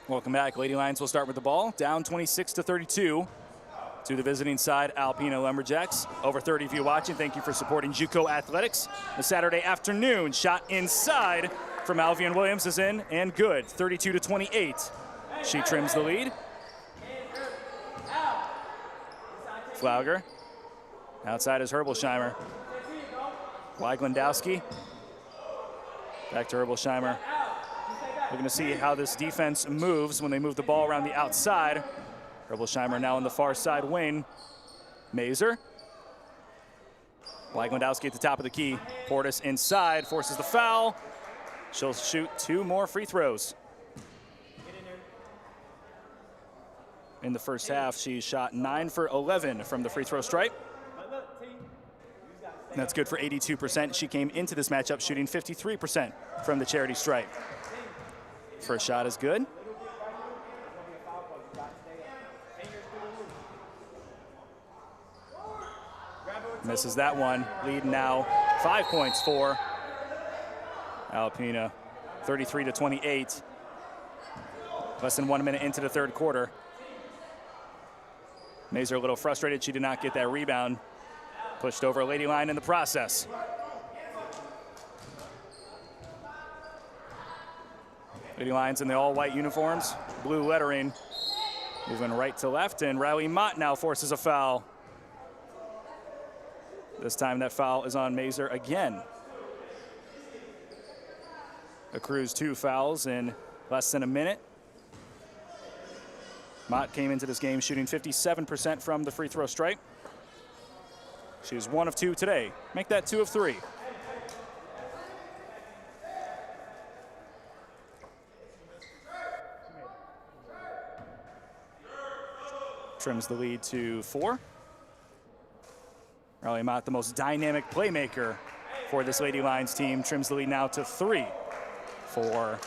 Welcome back. Lady Lions will start with the ball. Down 26-32 to the visiting side, Alpena Lumberjacks. Over 30 of you watching. Thank you for supporting JUCO Athletics. The Saturday afternoon shot inside from Alvian Williams is in and good. 32-28. She trims the lead. Flauger. Outside is Herbolsheimer. Weiglendowski. Back to Herbolsheimer. We're going to see how this defense moves when they move the ball around the outside. Herbolsheimer now on the far side wing. Mazer. Weiglendowski at the top of the key. Portis inside, forces the foul. She'll shoot 2 more free throws. In the first half, she shot 9 for 11 from the free throw stripe. That's good for 82%. She came into this matchup shooting 53% from the charity stripe. First shot is good. Misses that one. Lead now 5 points for Alpena. 33-28. Less than 1 minute into the third quarter. Mazer a little frustrated. She did not get that rebound. Pushed over a Lady Lion in the process. Lady Lions in the all-white uniforms, blue lettering, moving right to left, and Riley Mott now forces a foul. This time that foul is on Mazer again. Accrues 2 fouls in less than a minute. Mott came into this game shooting 57% from the free throw stripe. She's 1 of 2 today. Make that 2 of 3. Trims the lead to 4. Riley Mott, the most dynamic playmaker for this Lady Lions team, trims the lead now to 3 for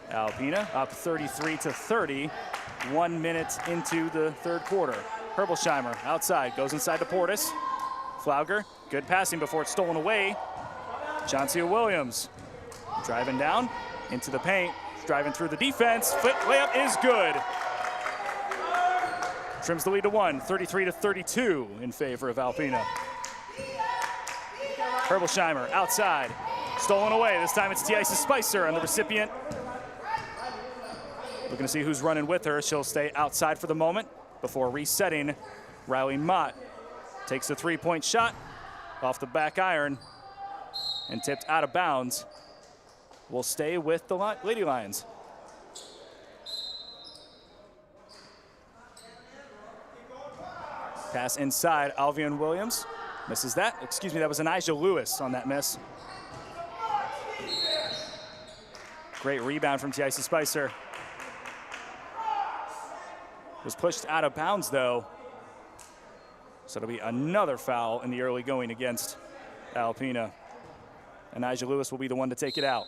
Alpena, up 33-30, 1 minute into the third quarter. Herbolsheimer outside, goes inside to Portis. Flauger, good passing before it's stolen away. Chauncey Williams driving down into the paint. driving through the defense. Flip layup is good. Trims the lead to 1, 33-32 in favor of Alpena. Herbolsheimer outside, stolen away. This time it's Tiasa Spicer on the recipient. Looking to see who's running with her. She'll stay outside for the moment before resetting. Riley Mott takes the three-point shot off the back iron and tipped out of bounds. Will stay with the Lady Lions. Pass inside, Alvian Williams. Misses that. Excuse me, that was Anijah Lewis on that miss. Great rebound from Tiasa Spicer. Was pushed out of bounds, though. So it'll be another foul in the early going against Alpena. Anijah Lewis will be the one to take it out.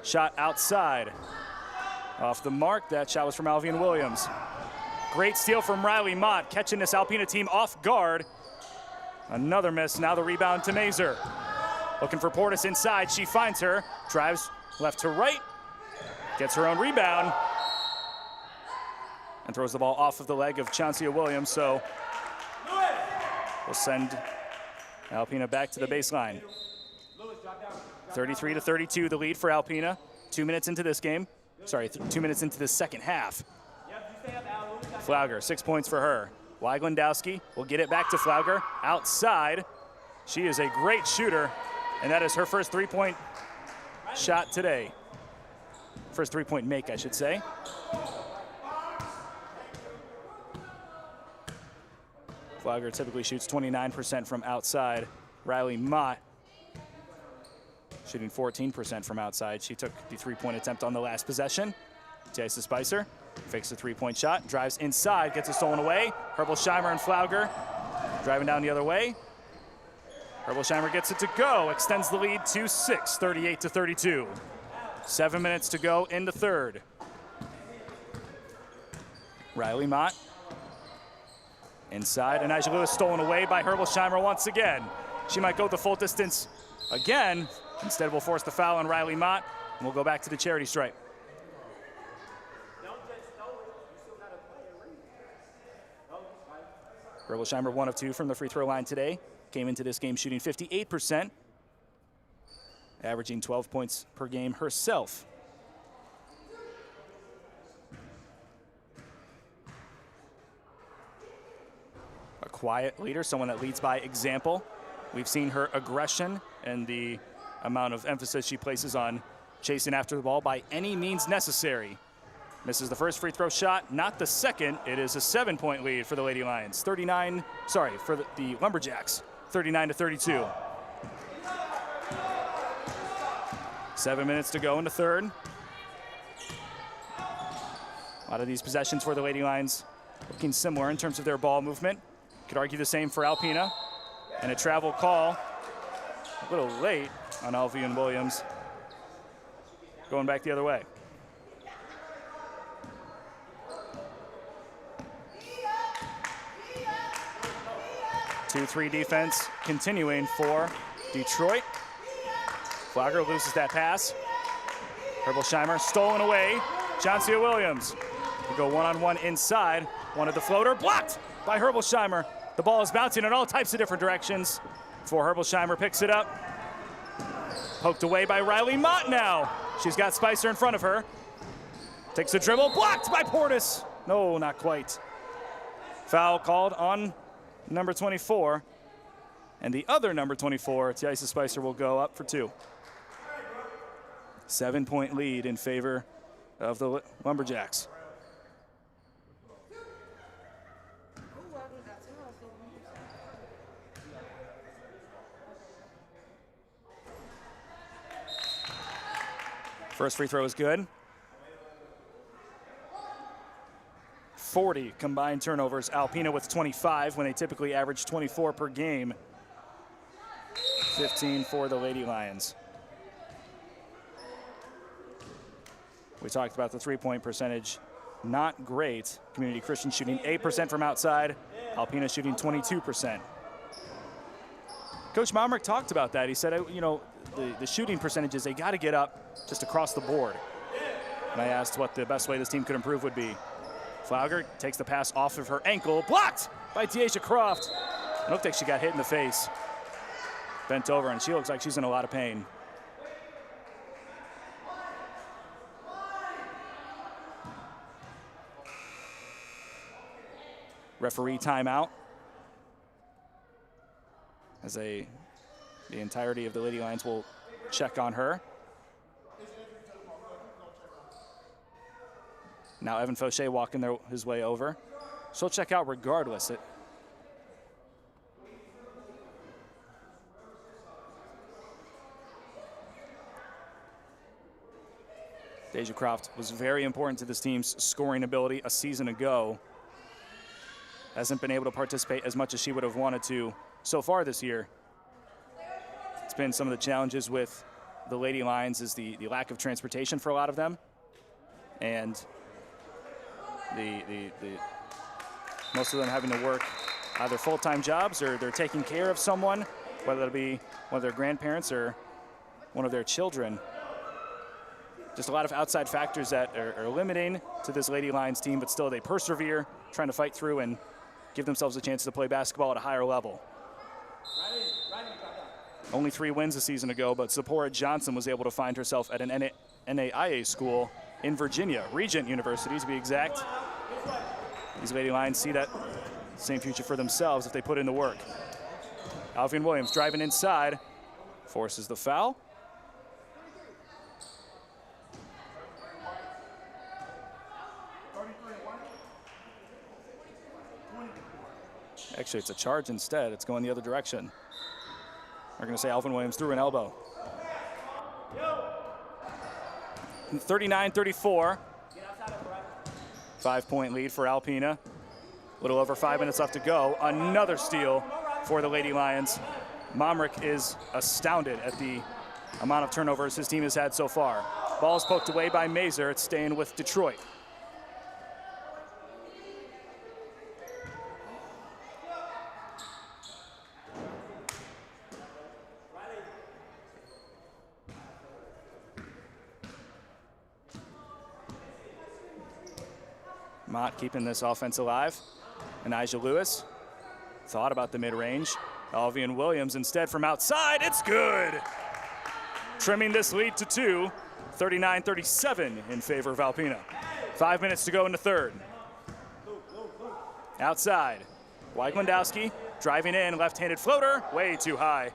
Shot outside. Off the mark, that shot was from Alvian Williams. Great steal from Riley Mott, catching this Alpena team off guard. Another miss, now the rebound to Mazer. Looking for Portis inside, she finds her. Drives left to right, gets her own rebound. And throws the ball off of the leg of Chauncey Williams, so we'll send Alpena back to the baseline. 33-32, the lead for Alpena. 2 minutes into this game. Sorry, 2 minutes into the second half. Flauger, 6 points for her. Weiglendowski will get it back to Flauger. Outside. She is a great shooter, and that is her first three-point shot today. First three-point make, I should say. Flauger typically shoots 29% from outside. Riley Mott shooting 14% from outside. She took the three-point attempt on the last possession. Tiasa Spicer fakes a three-point shot, drives inside, gets it stolen away. Herbolsheimer and Flauger driving down the other way. Herbolsheimer gets it to go, extends the lead to 6, 38-32. 7 minutes to go in the third. Riley Mott inside, and Anijah Lewis stolen away by Herbolsheimer once again. She might go the full distance again. Instead, we'll force the foul on Riley Mott, and we'll go back to the charity stripe. Herbolsheimer 1 of 2 from the free throw line today. Came into this game shooting 58%, averaging 12 points per game herself. A quiet leader, someone that leads by example. We've seen her aggression and the amount of emphasis she places on chasing after the ball by any means necessary. Misses the first free throw shot, not the second. It is a 7-point lead for the Lady Lions. For the Lumberjacks, 39-32. 7 minutes to go in the third. A lot of these possessions for the Lady Lions looking similar in terms of their ball movement. Could argue the same for Alpena. And a travel call, a little late on Alvian Williams. Going back the other way. 2-3 defense continuing for Detroit. Flauger loses that pass. Herbolsheimer stolen away. Chauncey Williams will go one-on-one inside. Wanted the floater, blocked by Herbolsheimer. The ball is bouncing in all types of different directions before Herbolsheimer picks it up. Poked away by Riley Mott now. She's got Spicer in front of her. Takes a dribble, blocked by Portis. No, not quite. Foul called on number 24. And the other number 24, Tiasa Spicer, will go up for 2. 7-point lead in favor of the Lumberjacks. First free throw is good. 40 combined turnovers. Alpena with 25 when they typically average 24 per game. 15 for the Lady Lions. We talked about the three-point percentage. Not great. Community Christian shooting 8% from outside. Alpena shooting 22%. Coach Momrick talked about that. He said, you know, the shooting percentages, they got to get up just across the board. And I asked what the best way this team could improve would be. Flauger takes the pass off of her ankle, blocked by Deasia Croft. It looked like she got hit in the face. Bent over, and she looks like she's in a lot of pain. Referee timeout. As the entirety of the Lady Lions will check on her. Now Evan Fauché walking his way over. She'll check out regardless. Deasia Croft was very important to this team's scoring ability a season ago. Hasn't been able to participate as much as she would have wanted to so far this year. It's been some of the challenges with the Lady Lions is the lack of transportation for a lot of them. And most of them having to work either full-time jobs or they're taking care of someone, whether it be one of their grandparents or one of their children. Just a lot of outside factors that are limiting to this Lady Lions team, but still they persevere, trying to fight through and give themselves a chance to play basketball at a higher level. Only 3 wins a season ago, but Zipporah Johnson was able to find herself at an NAIA school in Virginia, Regent University to be exact. These Lady Lions see that same future for themselves if they put in the work. Alphen Williams driving inside, forces the foul. Actually, it's a charge instead. It's going the other direction. We're going to say Alphen Williams threw an elbow. 39-34. 5-point lead for Alpena. A little over 5 minutes left to go. Another steal for the Lady Lions. Momrick is astounded at the amount of turnovers his team has had so far. Ball's poked away by Mazer. It's staying with Detroit. Mott keeping this offense alive. And Aja Lewis thought about the mid-range. Alvian Williams instead from outside. It's good. Trimming this lead to 2. 39-37 in favor of Alpena. 5 minutes to go in the third. Outside. Weiglandowski driving in. Left-handed floater. Way too high.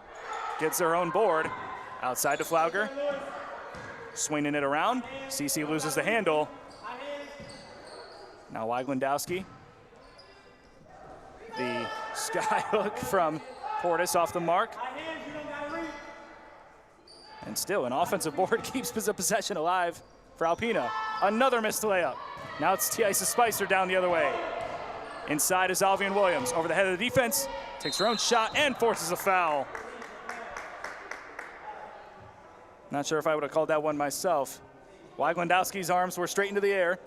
Gets their own board. Outside to Flauger. Swinging it around. CC loses the handle. Now Weiglandowski. The sky hook from Portis off the mark. And still an offensive board keeps the possession alive for Alpena. Another missed layup. Now it's Tiasa Spicer down the other way. Inside is Alvian Williams. Over the head of the defense. Takes her own shot and forces a foul. Not sure if I would have called that one myself. Weiglandowski's arms were straight into the air.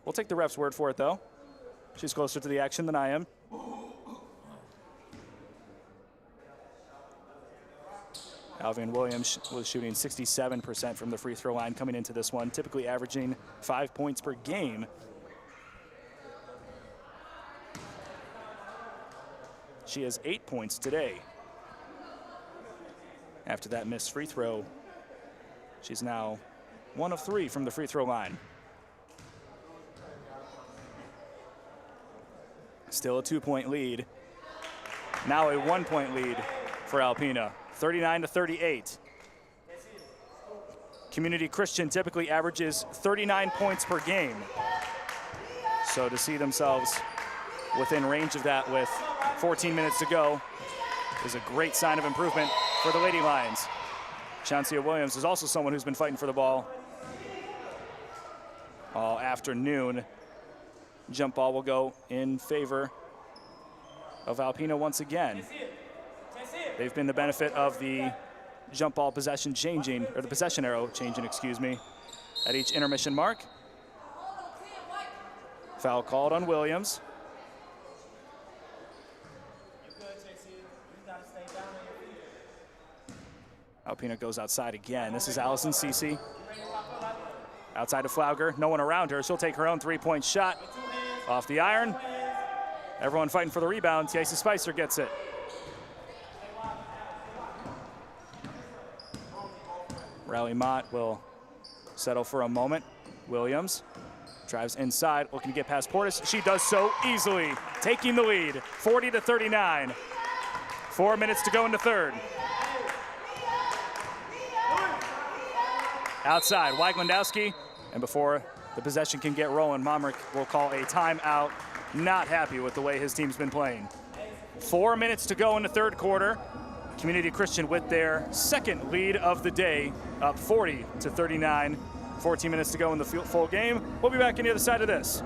We'll take the ref's word for it, though. She's closer to the action than I am. Alvian Williams was shooting 67% from the free throw line coming into this one, typically averaging 5 points per game. She has 8 points today. After that missed free throw, she's now 1 of 3 from the free throw line. Still a 2-point lead. Now a 1-point lead for Alpena, 39-38. Community Christian typically averages 39 points per game. So to see themselves within range of that with 14 minutes to go is a great sign of improvement for the Lady Lions. Chauncey Williams is also someone who's been fighting for the ball all afternoon. Jump ball will go in favor of Alpena once again. They've been the benefit of the jump ball possession changing, or the possession arrow changing, excuse me, at each intermission mark. Foul called on Williams. Alpena goes outside again. This is Allison Cece. Outside to Flauger, no one around her. She'll take her own three-point shot off the iron. Everyone fighting for the rebound. Tiasa Spicer gets it. Riley Mott will settle for a moment. Williams drives inside, looking to get past Portis. She does so easily, taking the lead, 40-39. 4 minutes to go in the third. Outside, Waglandowski, and before the possession can get rolling, Momrick will call a timeout. Not happy with the way his team's been playing. 4 minutes to go in the third quarter. Community Christian with their second lead of the day, up 40-39. 14 minutes to go in the full game. We'll be back on the other side of this.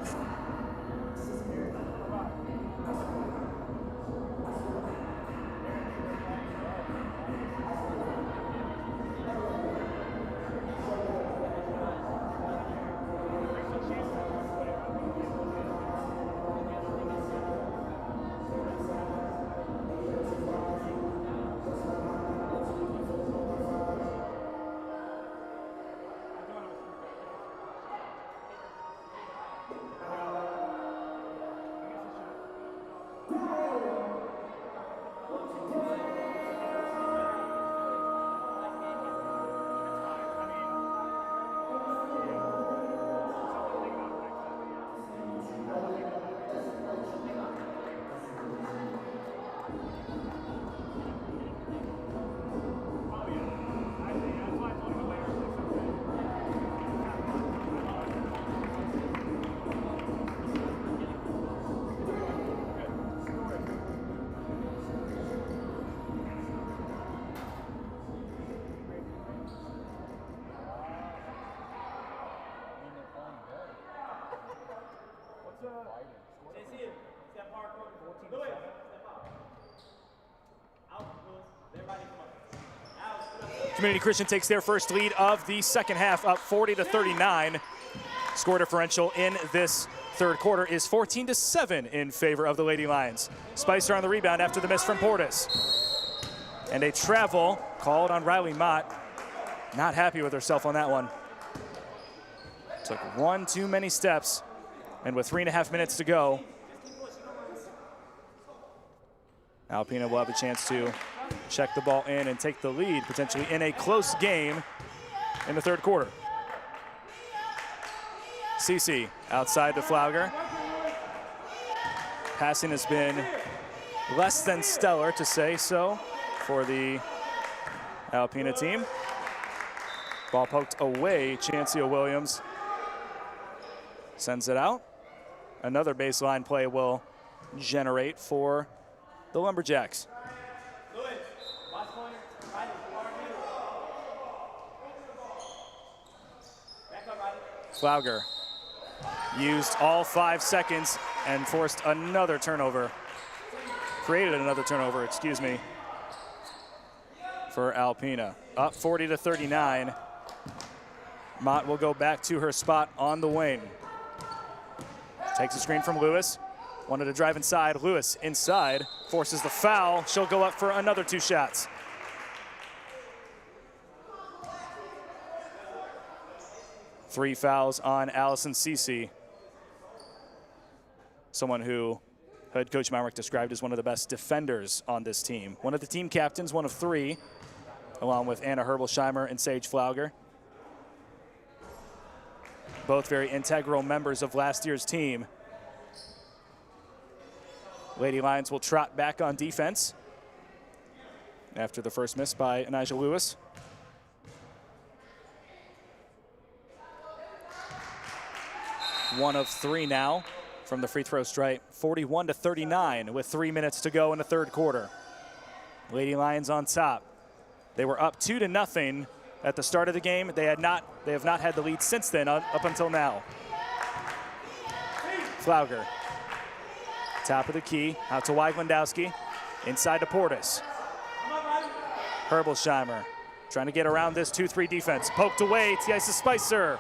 Community Christian takes their first lead of the second half, up 40-39. Score differential in this third quarter is 14-7 in favor of the Lady Lions. Spicer on the rebound after the miss from Portis. And a travel called on Riley Mott. Not happy with herself on that one. Took one too many steps, and with 3.5 minutes to go, Alpena will have a chance to check the ball in and take the lead, potentially in a close game in the third quarter. Cece outside to Flauger. Passing has been less than stellar, to say so, for the Alpena team. Ball poked away. Chancia Williams sends it out. Another baseline play will generate for the Lumberjacks. Flauger used all 5 seconds and forced another turnover. Created another turnover, excuse me, for Alpena. Up 40-39. Mott will go back to her spot on the wing. Takes a screen from Lewis. Wanted to drive inside. Lewis inside, forces the foul. She'll go up for another 2 shots. Three fouls on Allison Cece, someone who head coach Momrick described as one of the best defenders on this team. One of the team captains, one of 3, along with Anna Herbolsheimer and Sage Flauger. Both very integral members of last year's team. Lady Lions will trot back on defense after the first miss by Anijah Lewis. One of 3 now from the free throw stripe. 41-39 with 3 minutes to go in the third quarter. Lady Lions on top. They were up 2-0 at the start of the game. They have not had the lead since then, up until now. Flauger, top of the key, out to Waglandowski, inside to Portis. Herbolsheimer trying to get around this 2-3 defense. Poked away, Tiasa Spicer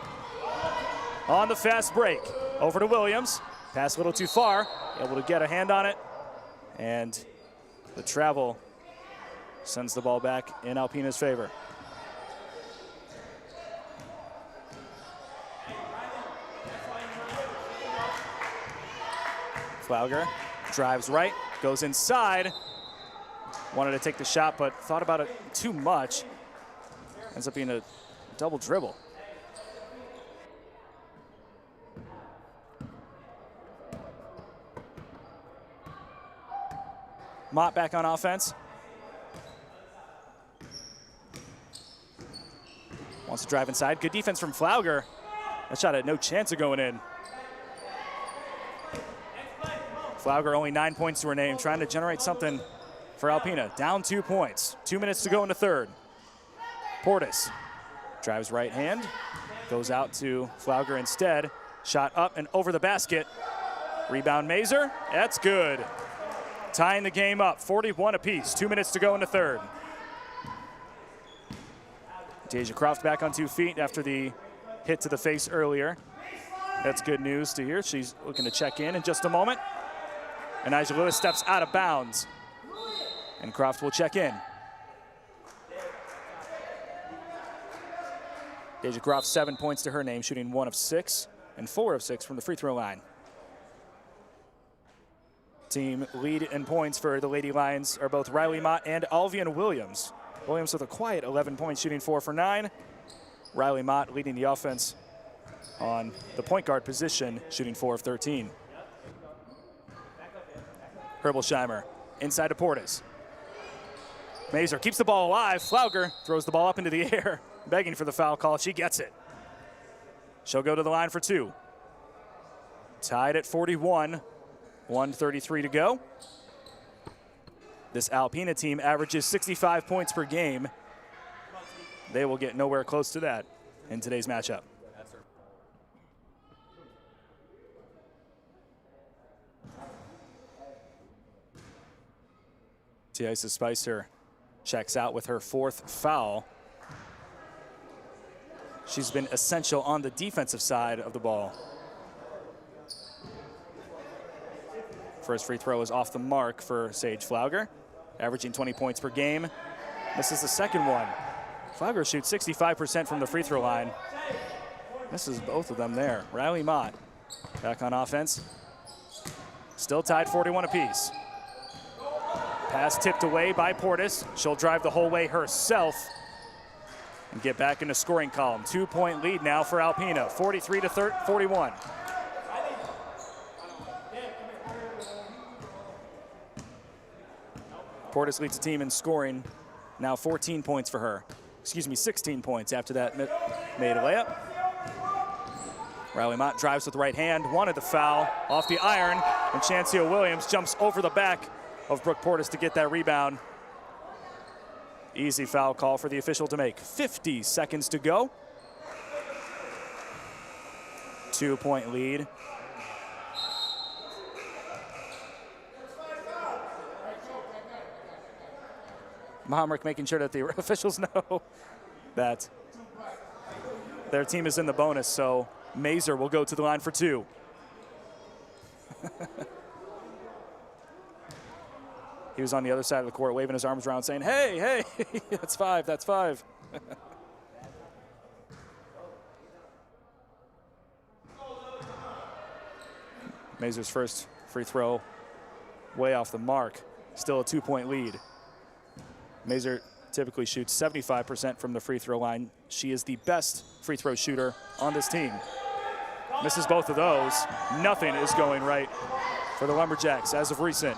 on the fast break. Over to Williams, pass a little too far, able to get a hand on it, and the travel sends the ball back in Alpena's favor. Flauger drives right, goes inside. Wanted to take the shot, but thought about it too much. Ends up being a double dribble. Mott back on offense. Wants to drive inside. Good defense from Flauger. That shot had no chance of going in. Flauger only 9 points to her name, trying to generate something for Alpena. Down 2 points. 2 minutes to go in the third. Portis drives right hand. Goes out to Flauger instead. Shot up and over the basket. Rebound Mazer. That's good. Tying the game up, 41 apiece. 2 minutes to go in the third. Deja Croft back on 2 feet after the hit to the face earlier. That's good news to hear. She's looking to check in just a moment. And Nigel Lewis steps out of bounds. And Croft will check in. Deja Croft, 7 points to her name, shooting 1 of 6 and 4 of 6 from the free throw line. Team lead in points for the Lady Lions are both Riley Mott and Alvian Williams. Williams with a quiet 11 points, shooting 4 for 9. Riley Mott leading the offense on the point guard position, shooting 4 of 13. Herbolsheimer inside to Portis. Mazer keeps the ball alive. Flauger throws the ball up into the air, begging for the foul call. She gets it. She'll go to the line for 2. Tied at 41. 1:33 to go. This Alpena team averages 65 points per game. They will get nowhere close to that in today's matchup. Tiasa Spicer checks out with her 4th foul. She's been essential on the defensive side of the ball. First free throw is off the mark for Sage Flauger, averaging 20 points per game. This is the second one. Flauger shoots 65% from the free throw line. Misses both of them there. Riley Mott back on offense. Still tied 41 apiece. Pass tipped away by Portis. She'll drive the whole way herself and get back in the scoring column. 2-point lead now for Alpena, 43 to 41. Portis leads the team in scoring, now 14 points for her. 16 points after that made a layup. Riley Mott drives with the right hand, wanted the foul off the iron, and Chancia Williams jumps over the back of Brooke Portis to get that rebound. Easy foul call for the official to make. 50 seconds to go. 2-point lead. Mohamrick making sure that the officials know that their team is in the bonus, so Mazer will go to the line for 2. He was on the other side of the court waving his arms around saying, hey, hey, that's 5, that's 5. Mazer's first free throw way off the mark. Still a 2-point lead. Mazer typically shoots 75% from the free throw line. She is the best free throw shooter on this team. Misses both of those. Nothing is going right for the Lumberjacks as of recent.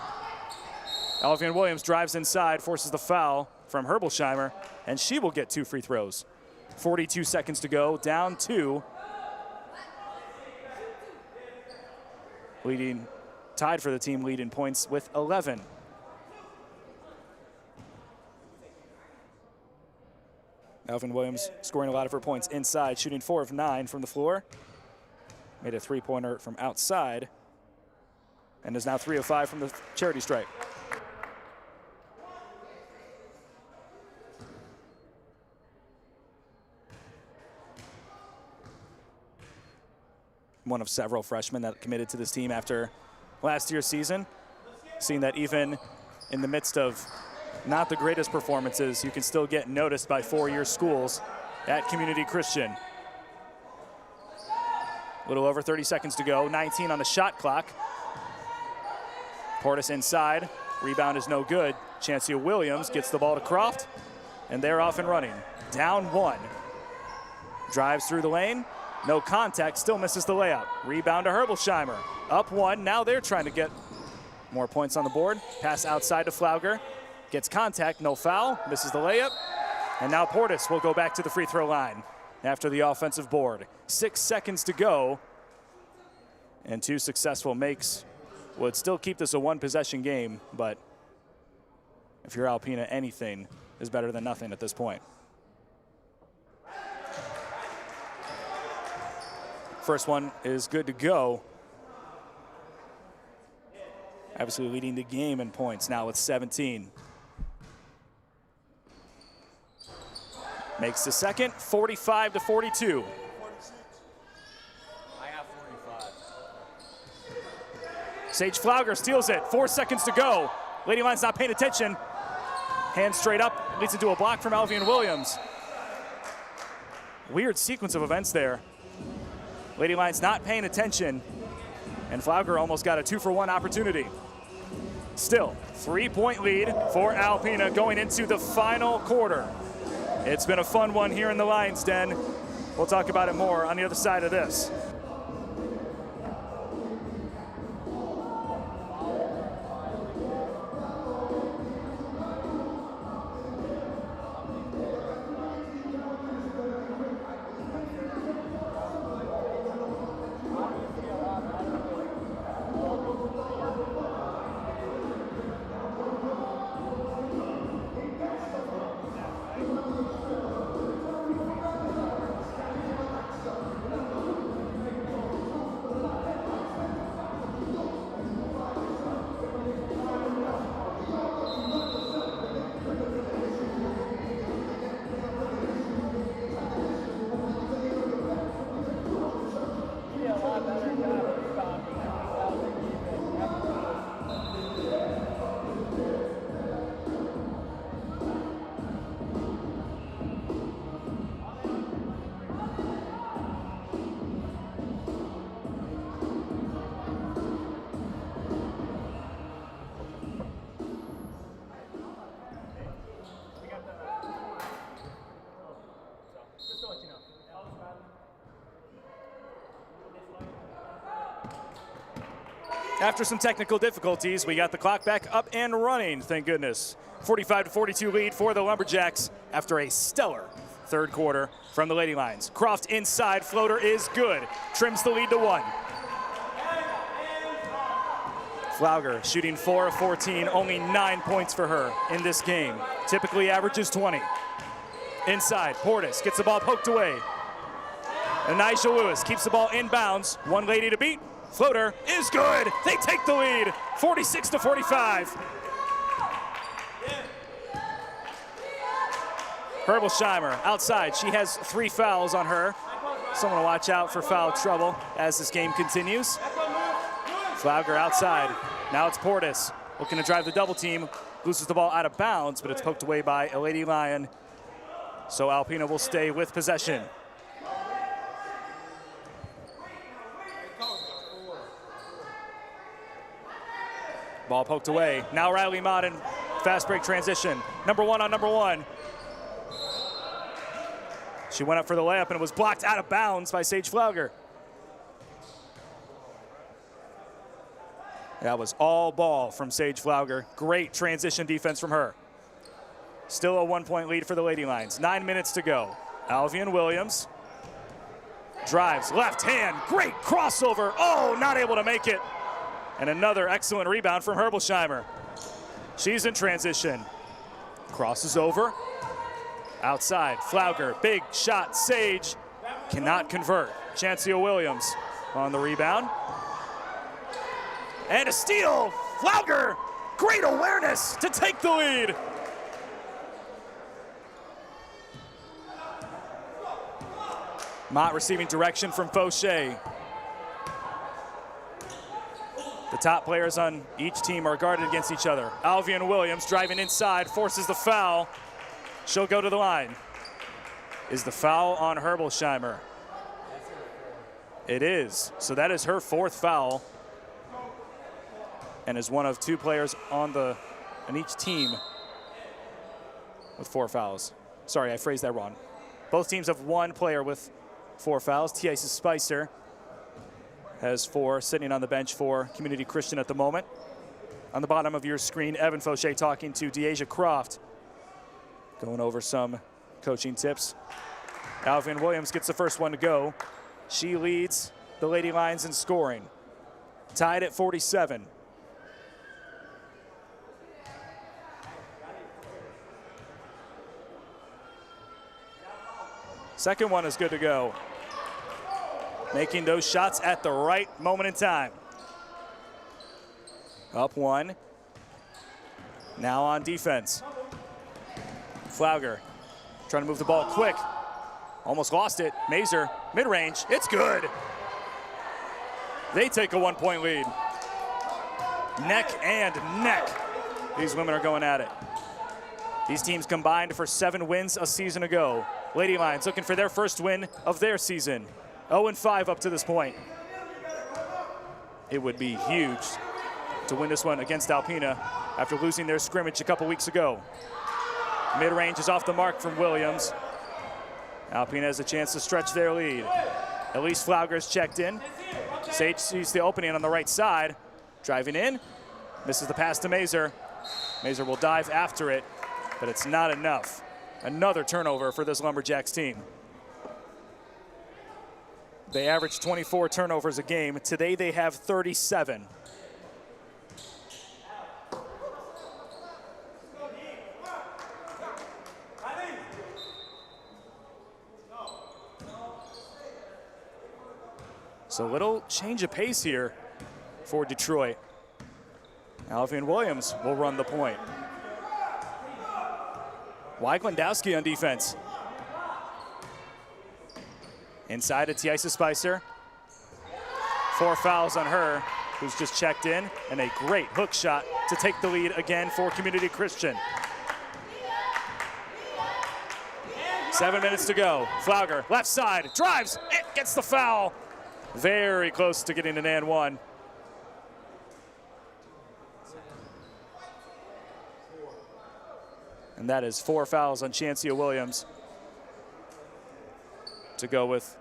Alvian Williams drives inside, forces the foul from Herbolsheimer, and she will get 2 free throws. 42 seconds to go, down 2. Tied for the team lead in points with 11. Alvin Williams scoring a lot of her points inside, shooting 4 of 9 from the floor. Made a 3-pointer from outside, and is now 3 of 5 from the charity stripe. One of several freshmen that committed to this team after last year's season. Seeing that even in the midst of not the greatest performances, you can still get noticed by 4-year schools at Community Christian. A little over 30 seconds to go, 19 on the shot clock. Portis inside. Rebound is no good. Chancey Williams gets the ball to Croft, and they're off and running. Down 1. Drives through the lane. No contact. Still misses the layup. Rebound to Herbolsheimer. Up 1. Now they're trying to get more points on the board. Pass outside to Flauger. Gets contact. No foul. Misses the layup. And now Portis will go back to the free throw line after the offensive board. 6 seconds to go. And 2 successful makes would still keep this a 1-possession game, but if you're Alpena, anything is better than nothing at this point. First one is good to go. Obviously leading the game in points now with 17. Makes the second, 45 to 42. I have 45. Sage Flauger steals it. 4 seconds to go. Lady Lions not paying attention. Hand straight up, leads into a block from Alvian Williams. Weird sequence of events there. Lady Lions not paying attention, and Flauger almost got a 2-for-1 opportunity. Still, 3-point lead for Alpena going into the final quarter. It's been a fun one here in the Lions Den. We'll talk about it more on the other side of this. After some technical difficulties, we got the clock back up and running, thank goodness. 45 to 42 lead for the Lumberjacks after a stellar third quarter from the Lady Lions. Croft inside, floater is good. Trims the lead to 1. Flauger shooting 4 of 14, only 9 points for her in this game. Typically averages 20. Inside, Portis gets the ball poked away. Anijah Lewis keeps the ball inbounds. One lady to beat. Floater is good. They take the lead, 46 to 45. Herbolsheimer outside. She has 3 fouls on her. Someone to watch out for foul trouble as this game continues. Flauger outside. Now it's Portis looking to drive the double team. Loses the ball out of bounds, but it's poked away by a Lady Lion. So Alpena will stay with possession. Ball poked away. Now Riley Modden, fast break transition. Number 1 on number 1. She went up for the layup and it was blocked out of bounds by Sage Flauger. That was all ball from Sage Flauger. Great transition defense from her. Still a 1-point lead for the Lady Lions. 9 minutes to go. Alvian Williams drives, left hand, great crossover. Oh, not able to make it. And another excellent rebound from Herbolsheimer. She's in transition. Crosses over. Outside, Flauger, big shot, Sage cannot convert. Chancey Williams on the rebound. And a steal, Flauger, great awareness to take the lead. Mott receiving direction from Fauché. The top players on each team are guarded against each other. Alvian Williams driving inside, forces the foul. She'll go to the line. Is the foul on Herbolsheimer? It is. So that is her 4th foul. and is one of 2 players on each team with 4 fouls. Sorry, I phrased that wrong. Both teams have 1 player with 4 fouls. T.I.'s Spicer has 4, sitting on the bench for Community Christian at the moment. On the bottom of your screen, Evan Fauché talking to Deasia Croft, going over some coaching tips. Alvin Williams gets the first one to go. She leads the Lady Lions in scoring, tied at 47. Second one is good to go. Making those shots at the right moment in time. Up 1. Now on defense. Flauger trying to move the ball quick. Almost lost it. Mazer, mid-range. It's good. They take a 1-point lead. Neck and neck. These women are going at it. These teams combined for 7 wins a season ago. Lady Lions looking for their first win of their season. 0-5 up to this point. It would be huge to win this one against Alpena after losing their scrimmage a couple weeks ago. Mid-range is off the mark from Williams. Alpena has a chance to stretch their lead. Elise Flauger's checked in. Sage sees the opening on the right side. Driving in, misses the pass to Mazer. Mazer will dive after it, but it's not enough. Another turnover for this Lumberjacks team. They average 24 turnovers a game. Today they have 37. So a little change of pace here for Detroit. Alvin Williams will run the point. Wyglandowski on defense. Inside to T.I.'s Spicer. 4 fouls on her, who's just checked in, and a great hook shot to take the lead again for Community Christian. 7 minutes to go. Flauger, left side, drives, it gets the foul. Very close to getting an and 1. And that is 4 fouls on Chancia Williams to go with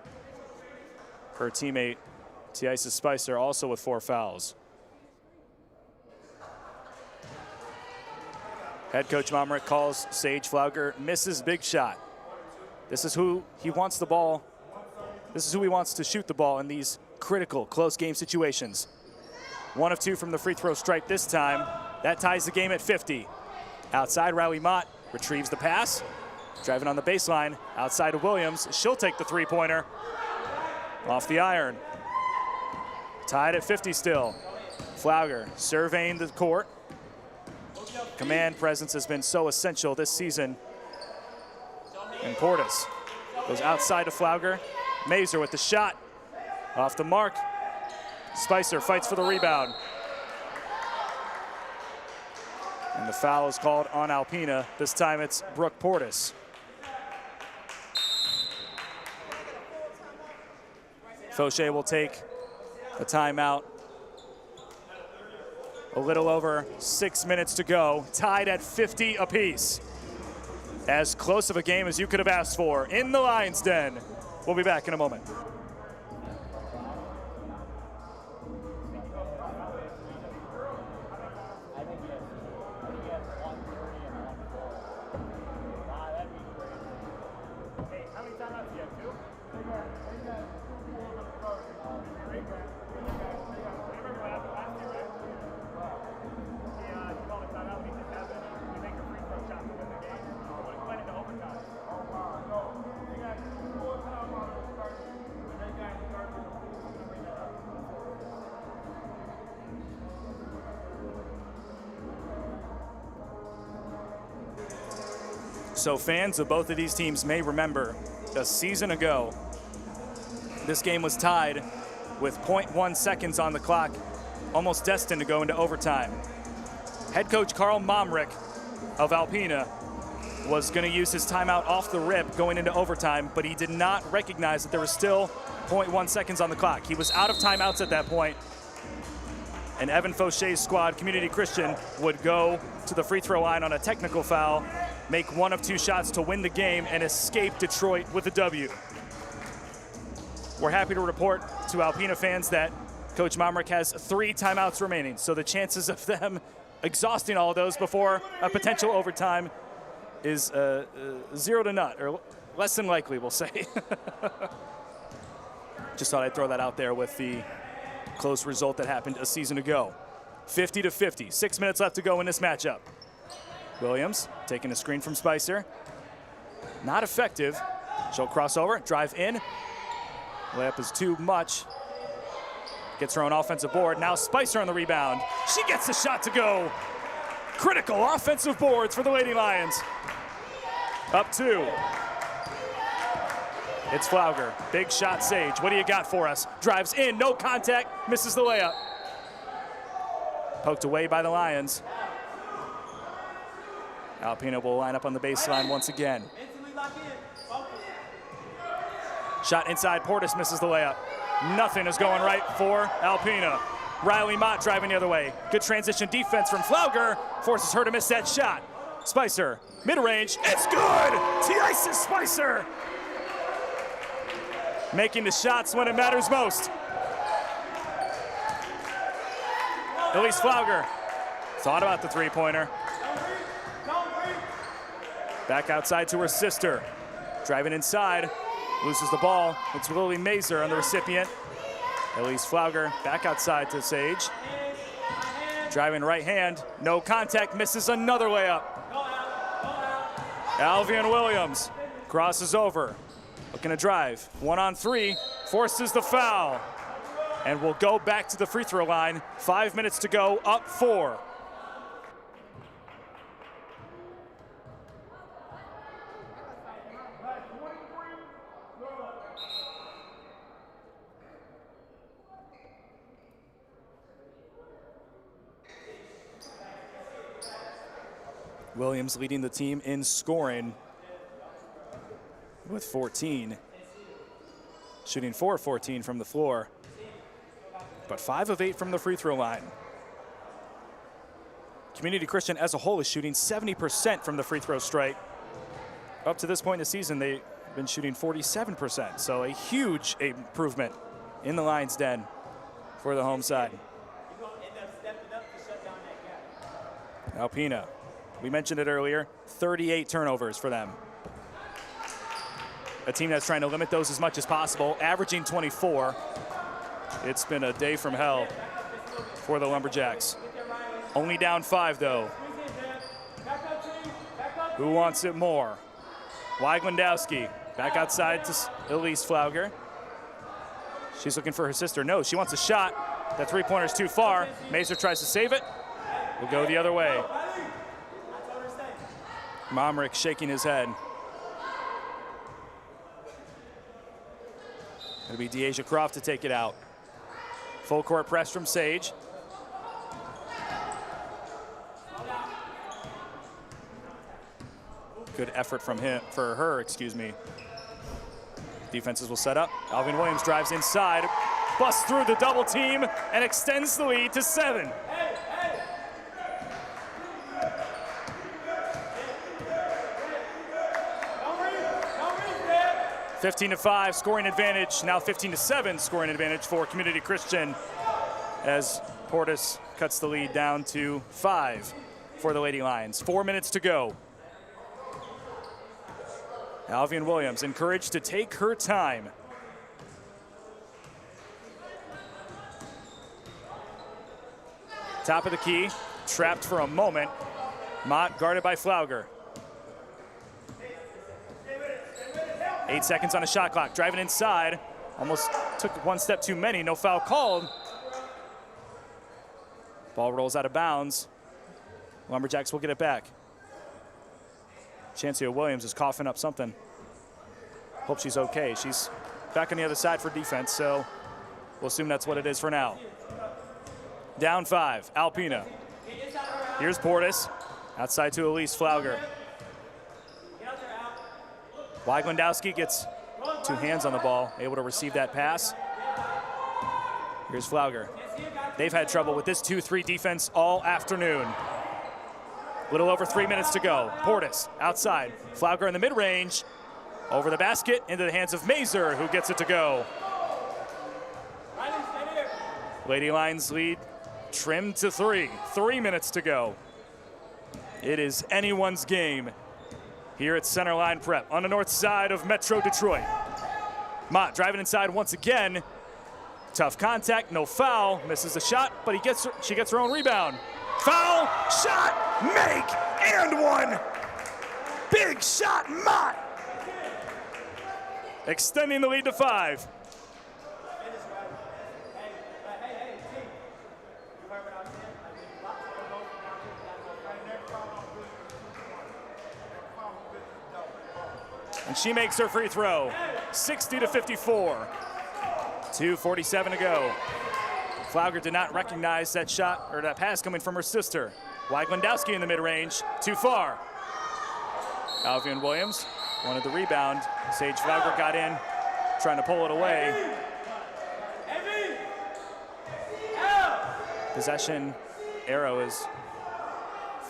her teammate, T.I.'s Spicer, also with 4 fouls. Head coach Momrick calls Sage Flauger, misses big shot. This is who he wants the ball. This is who he wants to shoot the ball in these critical, close game situations. 1 of 2 from the free throw stripe this time. That ties the game at 50. Outside, Riley Mott retrieves the pass. Driving on the baseline, outside of Williams. She'll take the 3-pointer. Off the iron. Tied at 50 still. Flauger surveying the court. Command presence has been so essential this season. And Portis goes outside to Flauger. Mazer with the shot. Off the mark. Spicer fights for the rebound. And the foul is called on Alpena. This time it's Brooke Portis. Fauché will take a timeout. A little over 6 minutes to go. Tied at 50 apiece. As close of a game as you could have asked for in the Lions Den. We'll be back in a moment. So fans of both of these teams may remember a season ago, this game was tied with 0.1 seconds on the clock, almost destined to go into overtime. Head coach Carl Momrick of Alpena was going to use his timeout off the rip going into overtime, but he did not recognize that there was still 0.1 seconds on the clock. He was out of timeouts at that point, and Evan Fauche's squad, Community Christian, would go to the free throw line on a technical foul, make one of two shots to win the game, and escape Detroit with a W. We're happy to report to Alpena fans that Coach Momrick has 3 timeouts remaining, so the chances of them exhausting all of those before a potential overtime is 0 to none, or less than likely, we'll say. Just thought I'd throw that out there with the close result that happened a season ago. 50 to 50, 6 minutes left to go in this matchup. Williams taking a screen from Spicer. Not effective. She'll cross over, drive in. Layup is too much. Gets her own offensive board. Now Spicer on the rebound. She gets the shot to go. Critical offensive boards for the Lady Lions. Up 2. It's Flauger. Big shot, Sage. What do you got for us? Drives in, no contact, misses the layup. Poked away by the Lions. Alpena will line up on the baseline once again. Shot inside, Portis misses the layup. Nothing is going right for Alpena. Riley Mott driving the other way. Good transition defense from Flauger. Forces her to miss that shot. Spicer, mid-range, it's good! T-Isis Spicer! Making the shots when it matters most. Elise Flauger thought about the three-pointer. Back outside to her sister. Driving inside, loses the ball. It's Lily Mazer on the recipient. Elise Flauger back outside to Sage. Driving right hand, no contact, misses another layup. Alvian Williams crosses over, looking to drive. 1-on-3, forces the foul. And will go back to the free throw line. 5 minutes to go, up 4. Williams leading the team in scoring with 14. Shooting 4 of 14 from the floor, but 5 of 8 from the free throw line. Community Christian as a whole is shooting 70% from the free throw stripe. Up to this point in the season, they've been shooting 47%, so a huge improvement in the Lions' den for the home side. Alpena, we mentioned it earlier, 38 turnovers for them. A team that's trying to limit those as much as possible, averaging 24. It's been a day from hell for the Lumberjacks. Only down 5, though. Who wants it more? Wyglandowski back outside to Elise Flauger. She's looking for her sister. No, she wants a shot. That three-pointer's too far. Mazer tries to save it. Will go the other way. Momrick shaking his head. It'll be Deasia Croft to take it out. Full court press from Sage. Good effort from her. Defenses will set up. Alvin Williams drives inside, busts through the double team, and extends the lead to 7. 15-5 scoring advantage, now 15-7 scoring advantage for Community Christian as Portis cuts the lead down to 5 for the Lady Lions. 4 minutes to go. Alvian Williams encouraged to take her time. Top of the key, trapped for a moment. Mott guarded by Flauger. 8 seconds on a shot clock, driving inside. Almost took one step too many, no foul called. Ball rolls out of bounds. Lumberjacks will get it back. Chancia Williams is coughing up something. Hope she's okay. She's back on the other side for defense, so we'll assume that's what it is for now. Down 5, Alpena. Here's Portis, outside to Elise Flauger. Wyglandowski gets 2 hands on the ball, able to receive that pass. Here's Flauger. They've had trouble with this 2-3 defense all afternoon. Little over 3 minutes to go. Portis outside. Flauger in the mid-range. Over the basket, into the hands of Mazer, who gets it to go. Lady Lions lead trimmed to 3. 3 minutes to go. It is anyone's game here at Centerline Prep on the north side of Metro Detroit. Mott driving inside once again. Tough contact, no foul. Misses the shot, but she gets her own rebound. Foul, shot, make, and one. Big shot, Mott. Extending the lead to 5. And she makes her free throw. 60-54. 2:47 to go. Flauger did not recognize that shot or that pass coming from her sister. Weiglandowski in the mid-range, too far. Alvian Williams wanted the rebound. Sage Flauger got in, trying to pull it away. Possession arrow is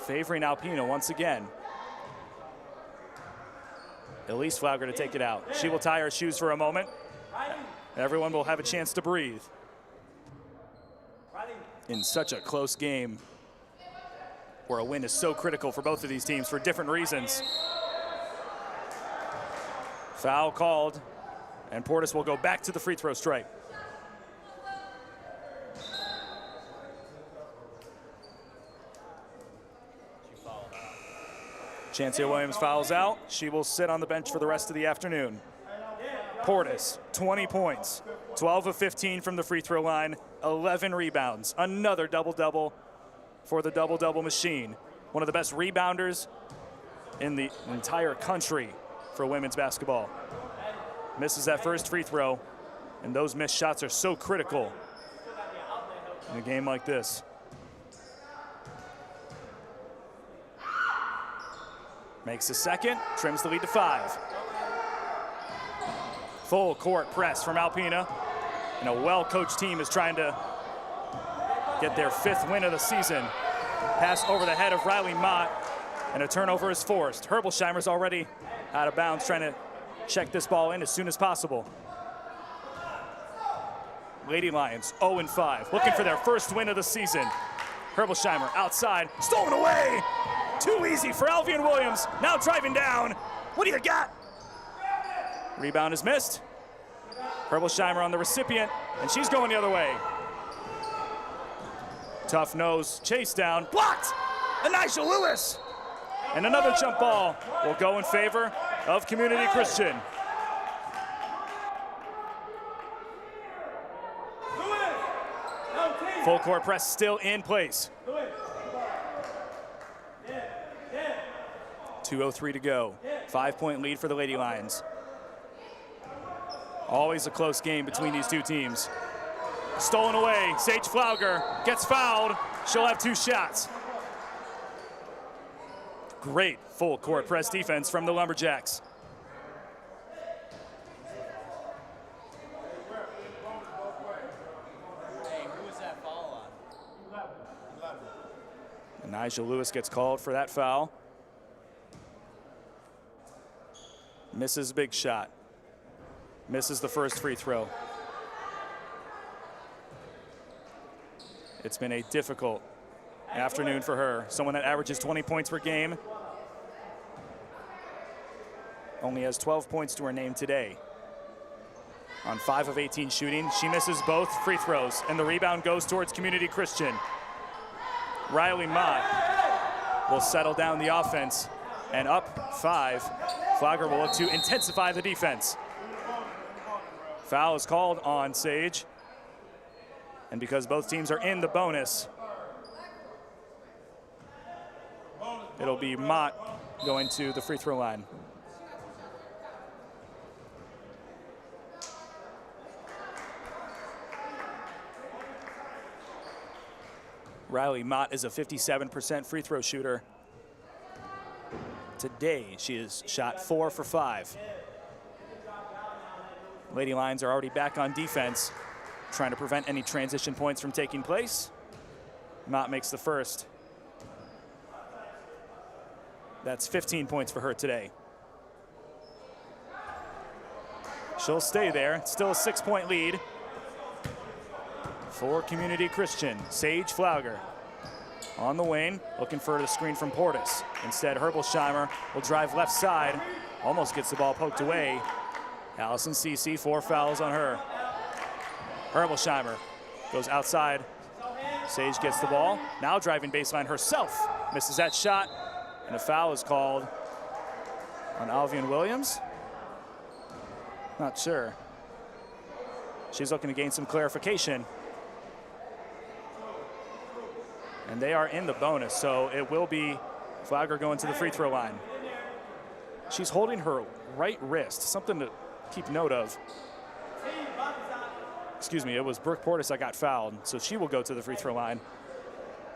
favoring Alpena once again. Elise Flauger to take it out. She will tie her shoes for a moment. Everyone will have a chance to breathe. In such a close game where a win is so critical for both of these teams for different reasons. Foul called, and Portis will go back to the free throw stripe. Chancey Williams fouls out. She will sit on the bench for the rest of the afternoon. Portis, 20 points, 12 of 15 from the free throw line, 11 rebounds. Another double-double for the double-double machine. One of the best rebounders in the entire country for women's basketball. Misses that first free throw, and those missed shots are so critical in a game like this. Makes a second, trims the lead to 5. Full court press from Alpena, and a well-coached team is trying to get their 5th win of the season. Pass over the head of Riley Mott, and a turnover is forced. Herbolsheimer's already out of bounds, trying to check this ball in as soon as possible. Lady Lions 0-5, looking for their 1st win of the season. Herbolsheimer outside, stolen away. Too easy for Alvian Williams, now driving down. What do you got? Rebound is missed. Herbolsheimer on the recipient, and she's going the other way. Tough nose, chase down, blocked! Anisha Lewis! And another jump ball will go in favor of Community Christian. Full court press still in place. 2:03 to go. 5-point lead for the Lady Lions. Always a close game between these two teams. Stolen away, Sage Flauger gets fouled. She'll have 2 shots. Great full court press defense from the Lumberjacks. Hey, who was that foul on? Nigel Lewis gets called for that foul. Misses a big shot. Misses the first free throw. It's been a difficult afternoon for her. Someone that averages 20 points per game. Only has 12 points to her name today. On 5 of 18 shooting, she misses both free throws, and the rebound goes towards Community Christian. Riley Mott will settle down the offense, and up 5. Flauger will look to intensify the defense. Foul is called on Sage. And because both teams are in the bonus, it'll be Mott going to the free throw line. Riley Mott is a 57% free throw shooter. Today, she has shot 4 for 5. Lady Lions are already back on defense. trying to prevent any transition points from taking place. Mott makes the first. That's 15 points for her today. She'll stay there. It's still a 6-point lead for Community Christian. Sage Flauger on the wing, looking for the screen from Portis. Instead, Herbolsheimer will drive left side. Almost gets the ball poked away. Allison Cece, 4 fouls on her. Herbolsheimer goes outside. Sage gets the ball. Now driving baseline herself. Misses that shot. And a foul is called on Alvian Williams. Not sure. She's looking to gain some clarification. And they are in the bonus, so it will be Flauger going to the free throw line. She's holding her right wrist, something to keep note of. Excuse me, it was Brooke Portis that got fouled, so she will go to the free throw line.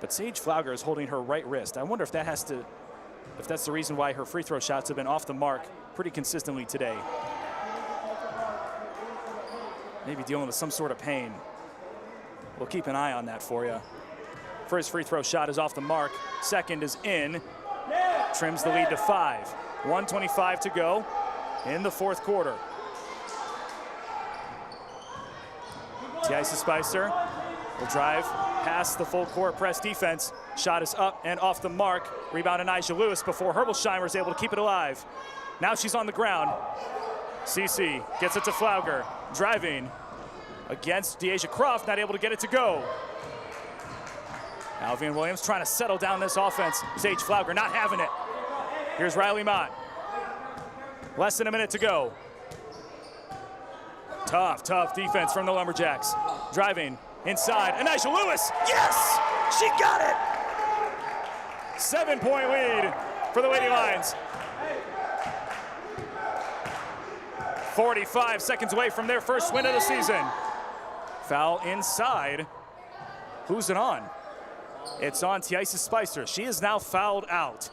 But Sage Flauger is holding her right wrist. I wonder if that's the reason why her free throw shots have been off the mark pretty consistently today. Maybe dealing with some sort of pain. We'll keep an eye on that for you. First free throw shot is off the mark. Second is in. Trims the lead to 5. 1:25 to go in the fourth quarter. Tiaisa Spicer will drive past the full court press defense. Shot is up and off the mark. Rebound to Nyjah Lewis before Herbolsheimer is able to keep it alive. Now she's on the ground. Cece gets it to Flauger. Driving against Deasia Croft, not able to get it to go. Alvian Williams trying to settle down this offense. Sage Flauger not having it. Here's Riley Mott. Less than a minute to go. Tough defense from the Lumberjacks. Driving inside, and Nyjah Lewis, yes! She got it! 7-point lead for the Lady Lions. 45 seconds away from their first win of the season. Foul inside. Who's it on? It's on Tiaisa Spicer. She is now fouled out.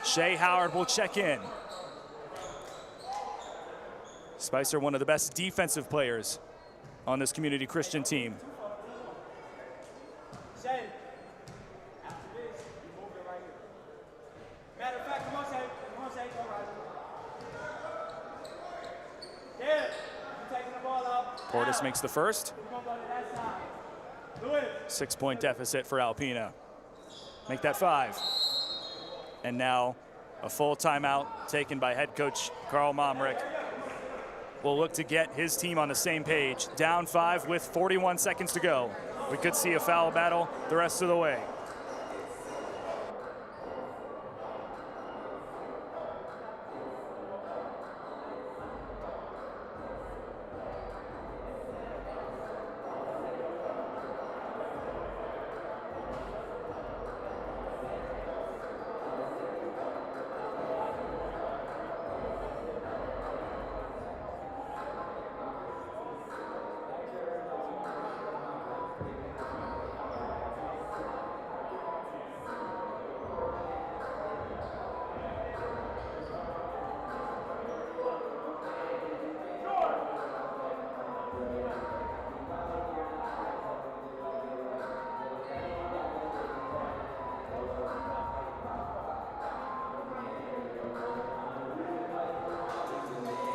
Shea Howard will check in. Spicer, one of the best defensive players on this Community Christian team. Portis makes the first. 6-point deficit for Alpena. Make that 5. And now a full timeout taken by head coach Carl Momrick. Will look to get his team on the same page. Down 5 with 41 seconds to go. We could see a foul battle the rest of the way.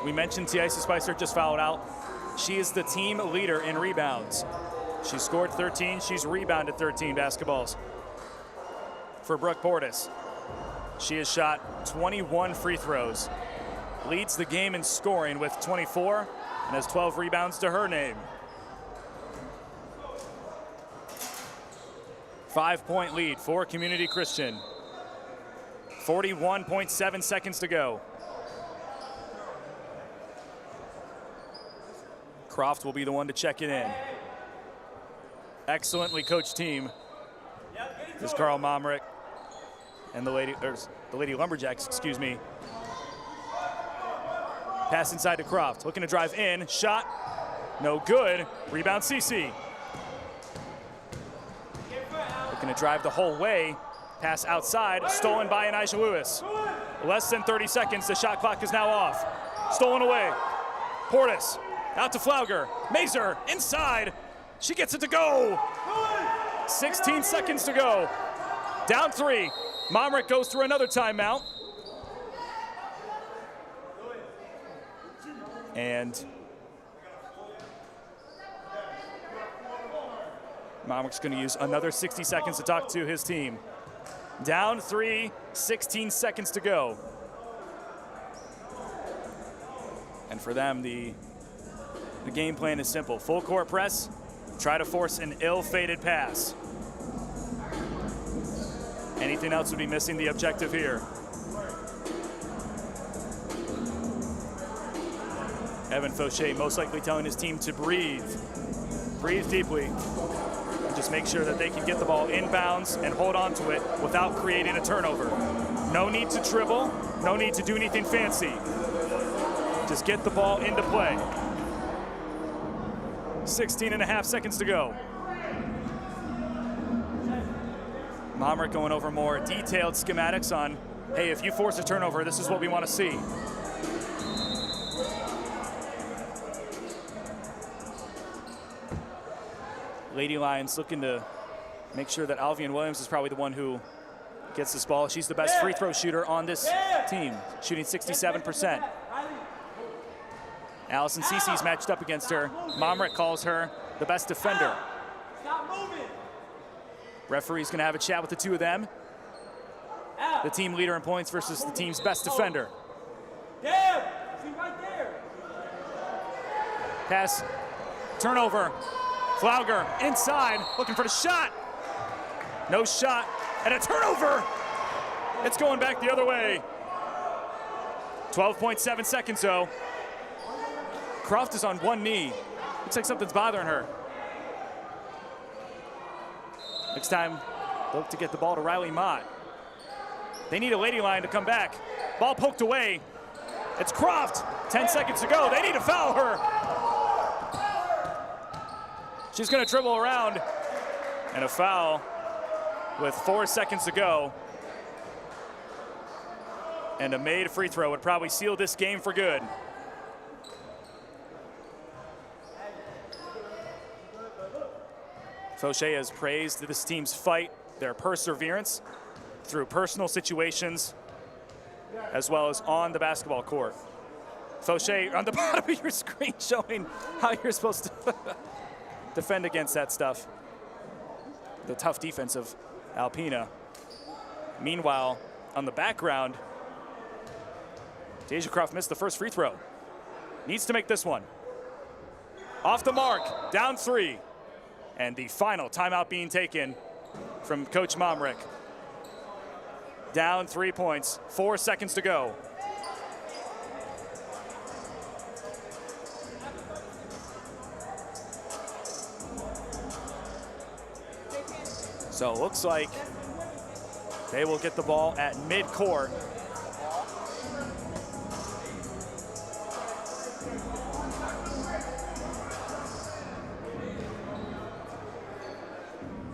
We mentioned Tiaisa Spicer just fouled out. She is the team leader in rebounds. She scored 13, she's rebounded 13 basketballs. For Brooke Portis, she has shot 21 free throws, leads the game in scoring with 24, and has 12 rebounds to her name. 5-point lead for Community Christian. 41.7 seconds to go. Croft will be the one to check it in. Excellently coached team. This is Carl Momrick and the Lady Lumberjacks, excuse me. Pass inside to Croft, looking to drive in, shot, no good. Rebound Cece. Looking to drive the whole way, pass outside, stolen by Nyjah Lewis. Less than 30 seconds, the shot clock is now off. Stolen away. Portis Out to Flauger. Mazer inside. She gets it to go. 16 seconds to go. Down 3. Momrick goes through another timeout. And Momrick's going to use another 60 seconds to talk to his team. Down 3, 16 seconds to go. And for them, the game plan is simple. Full court press, try to force an ill-fated pass. Anything else would be missing the objective here. Evan Fauché most likely telling his team to breathe. Breathe deeply. And just make sure that they can get the ball inbounds and hold on to it without creating a turnover. No need to dribble, no need to do anything fancy. Just get the ball into play. 16.5 seconds to go. Momrick going over more detailed schematics on, hey, if you force a turnover, this is what we want to see. Lady Lions looking to make sure that Alvian Williams is probably the one who gets this ball. She's the best free throw shooter on this team, shooting 67%. Allison Cece's matched up against her. Momrick calls her the best defender. Referee's gonna have a chat with the two of them. The team leader in points versus the team's best defender. Pass, turnover. Flauger inside, looking for the shot. No shot, and a turnover. It's going back the other way. 12.7 seconds though. Croft is on one knee. Looks like something's bothering her. Next time, look to get the ball to Riley Mott. They need a Lady Lion to come back. Ball poked away. It's Croft. 10 seconds to go. They need to foul her. She's going to dribble around. And a foul with 4 seconds to go. And a made free throw would probably seal this game for good. Fauché has praised this team's fight, their perseverance through personal situations, as well as on the basketball court. Fauché on the bottom of your screen showing how you're supposed to defend against that stuff. The tough defense of Alpena. Meanwhile, on the background, Deja Croft missed the first free throw. Needs to make this one. Off the mark, down 3. And the final timeout being taken from Coach Momrick. Down 3 points, 4 seconds to go. So it looks like they will get the ball at midcourt.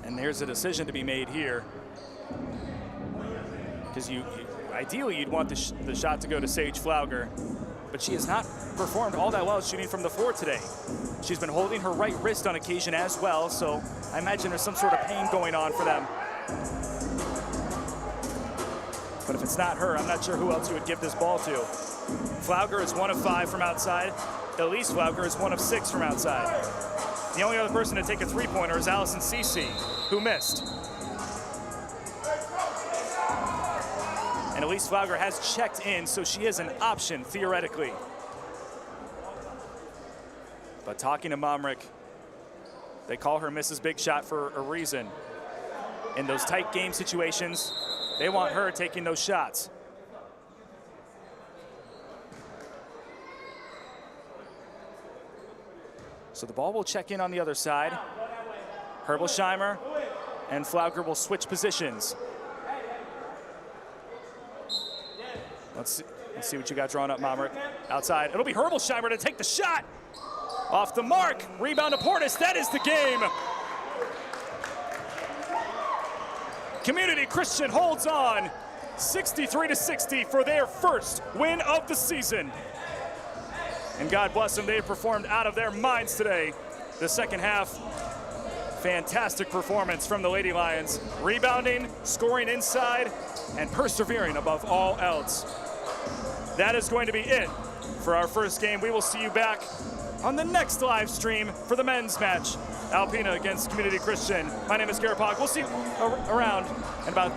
And there's a decision to be made here. Because ideally you'd want the shot to go to Sage Flauger, but she has not performed all that well shooting from the floor today. She's been holding her right wrist on occasion as well, so I imagine there's some sort of pain going on for them. But if it's not her, I'm not sure who else you would give this ball to. Flauger is 1 of 5 from outside. Elise Flauger is 1 of 6 from outside. The only other person to take a three-pointer is Allison Cece, who missed. And Elise Flauger has checked in, so she is an option, theoretically. But talking to Momrick, they call her Mrs. Big Shot for a reason. In those tight game situations, they want her taking those shots. So the ball will check in on the other side. Herbolsheimer and Flauger will switch positions. Let's see what you got drawn up, Momrick. Outside, it'll be Herbolsheimer to take the shot. Off the mark, rebound to Portis, that is the game. Community Christian holds on, 63-60 for their first win of the season. And God bless them, they performed out of their minds today. The second half, fantastic performance from the Lady Lions. Rebounding, scoring inside, and persevering above all else. That is going to be it for our first game. We will see you back on the next live stream for the men's match. Alpena against Community Christian. My name is Garrett Pog. We'll see you around in about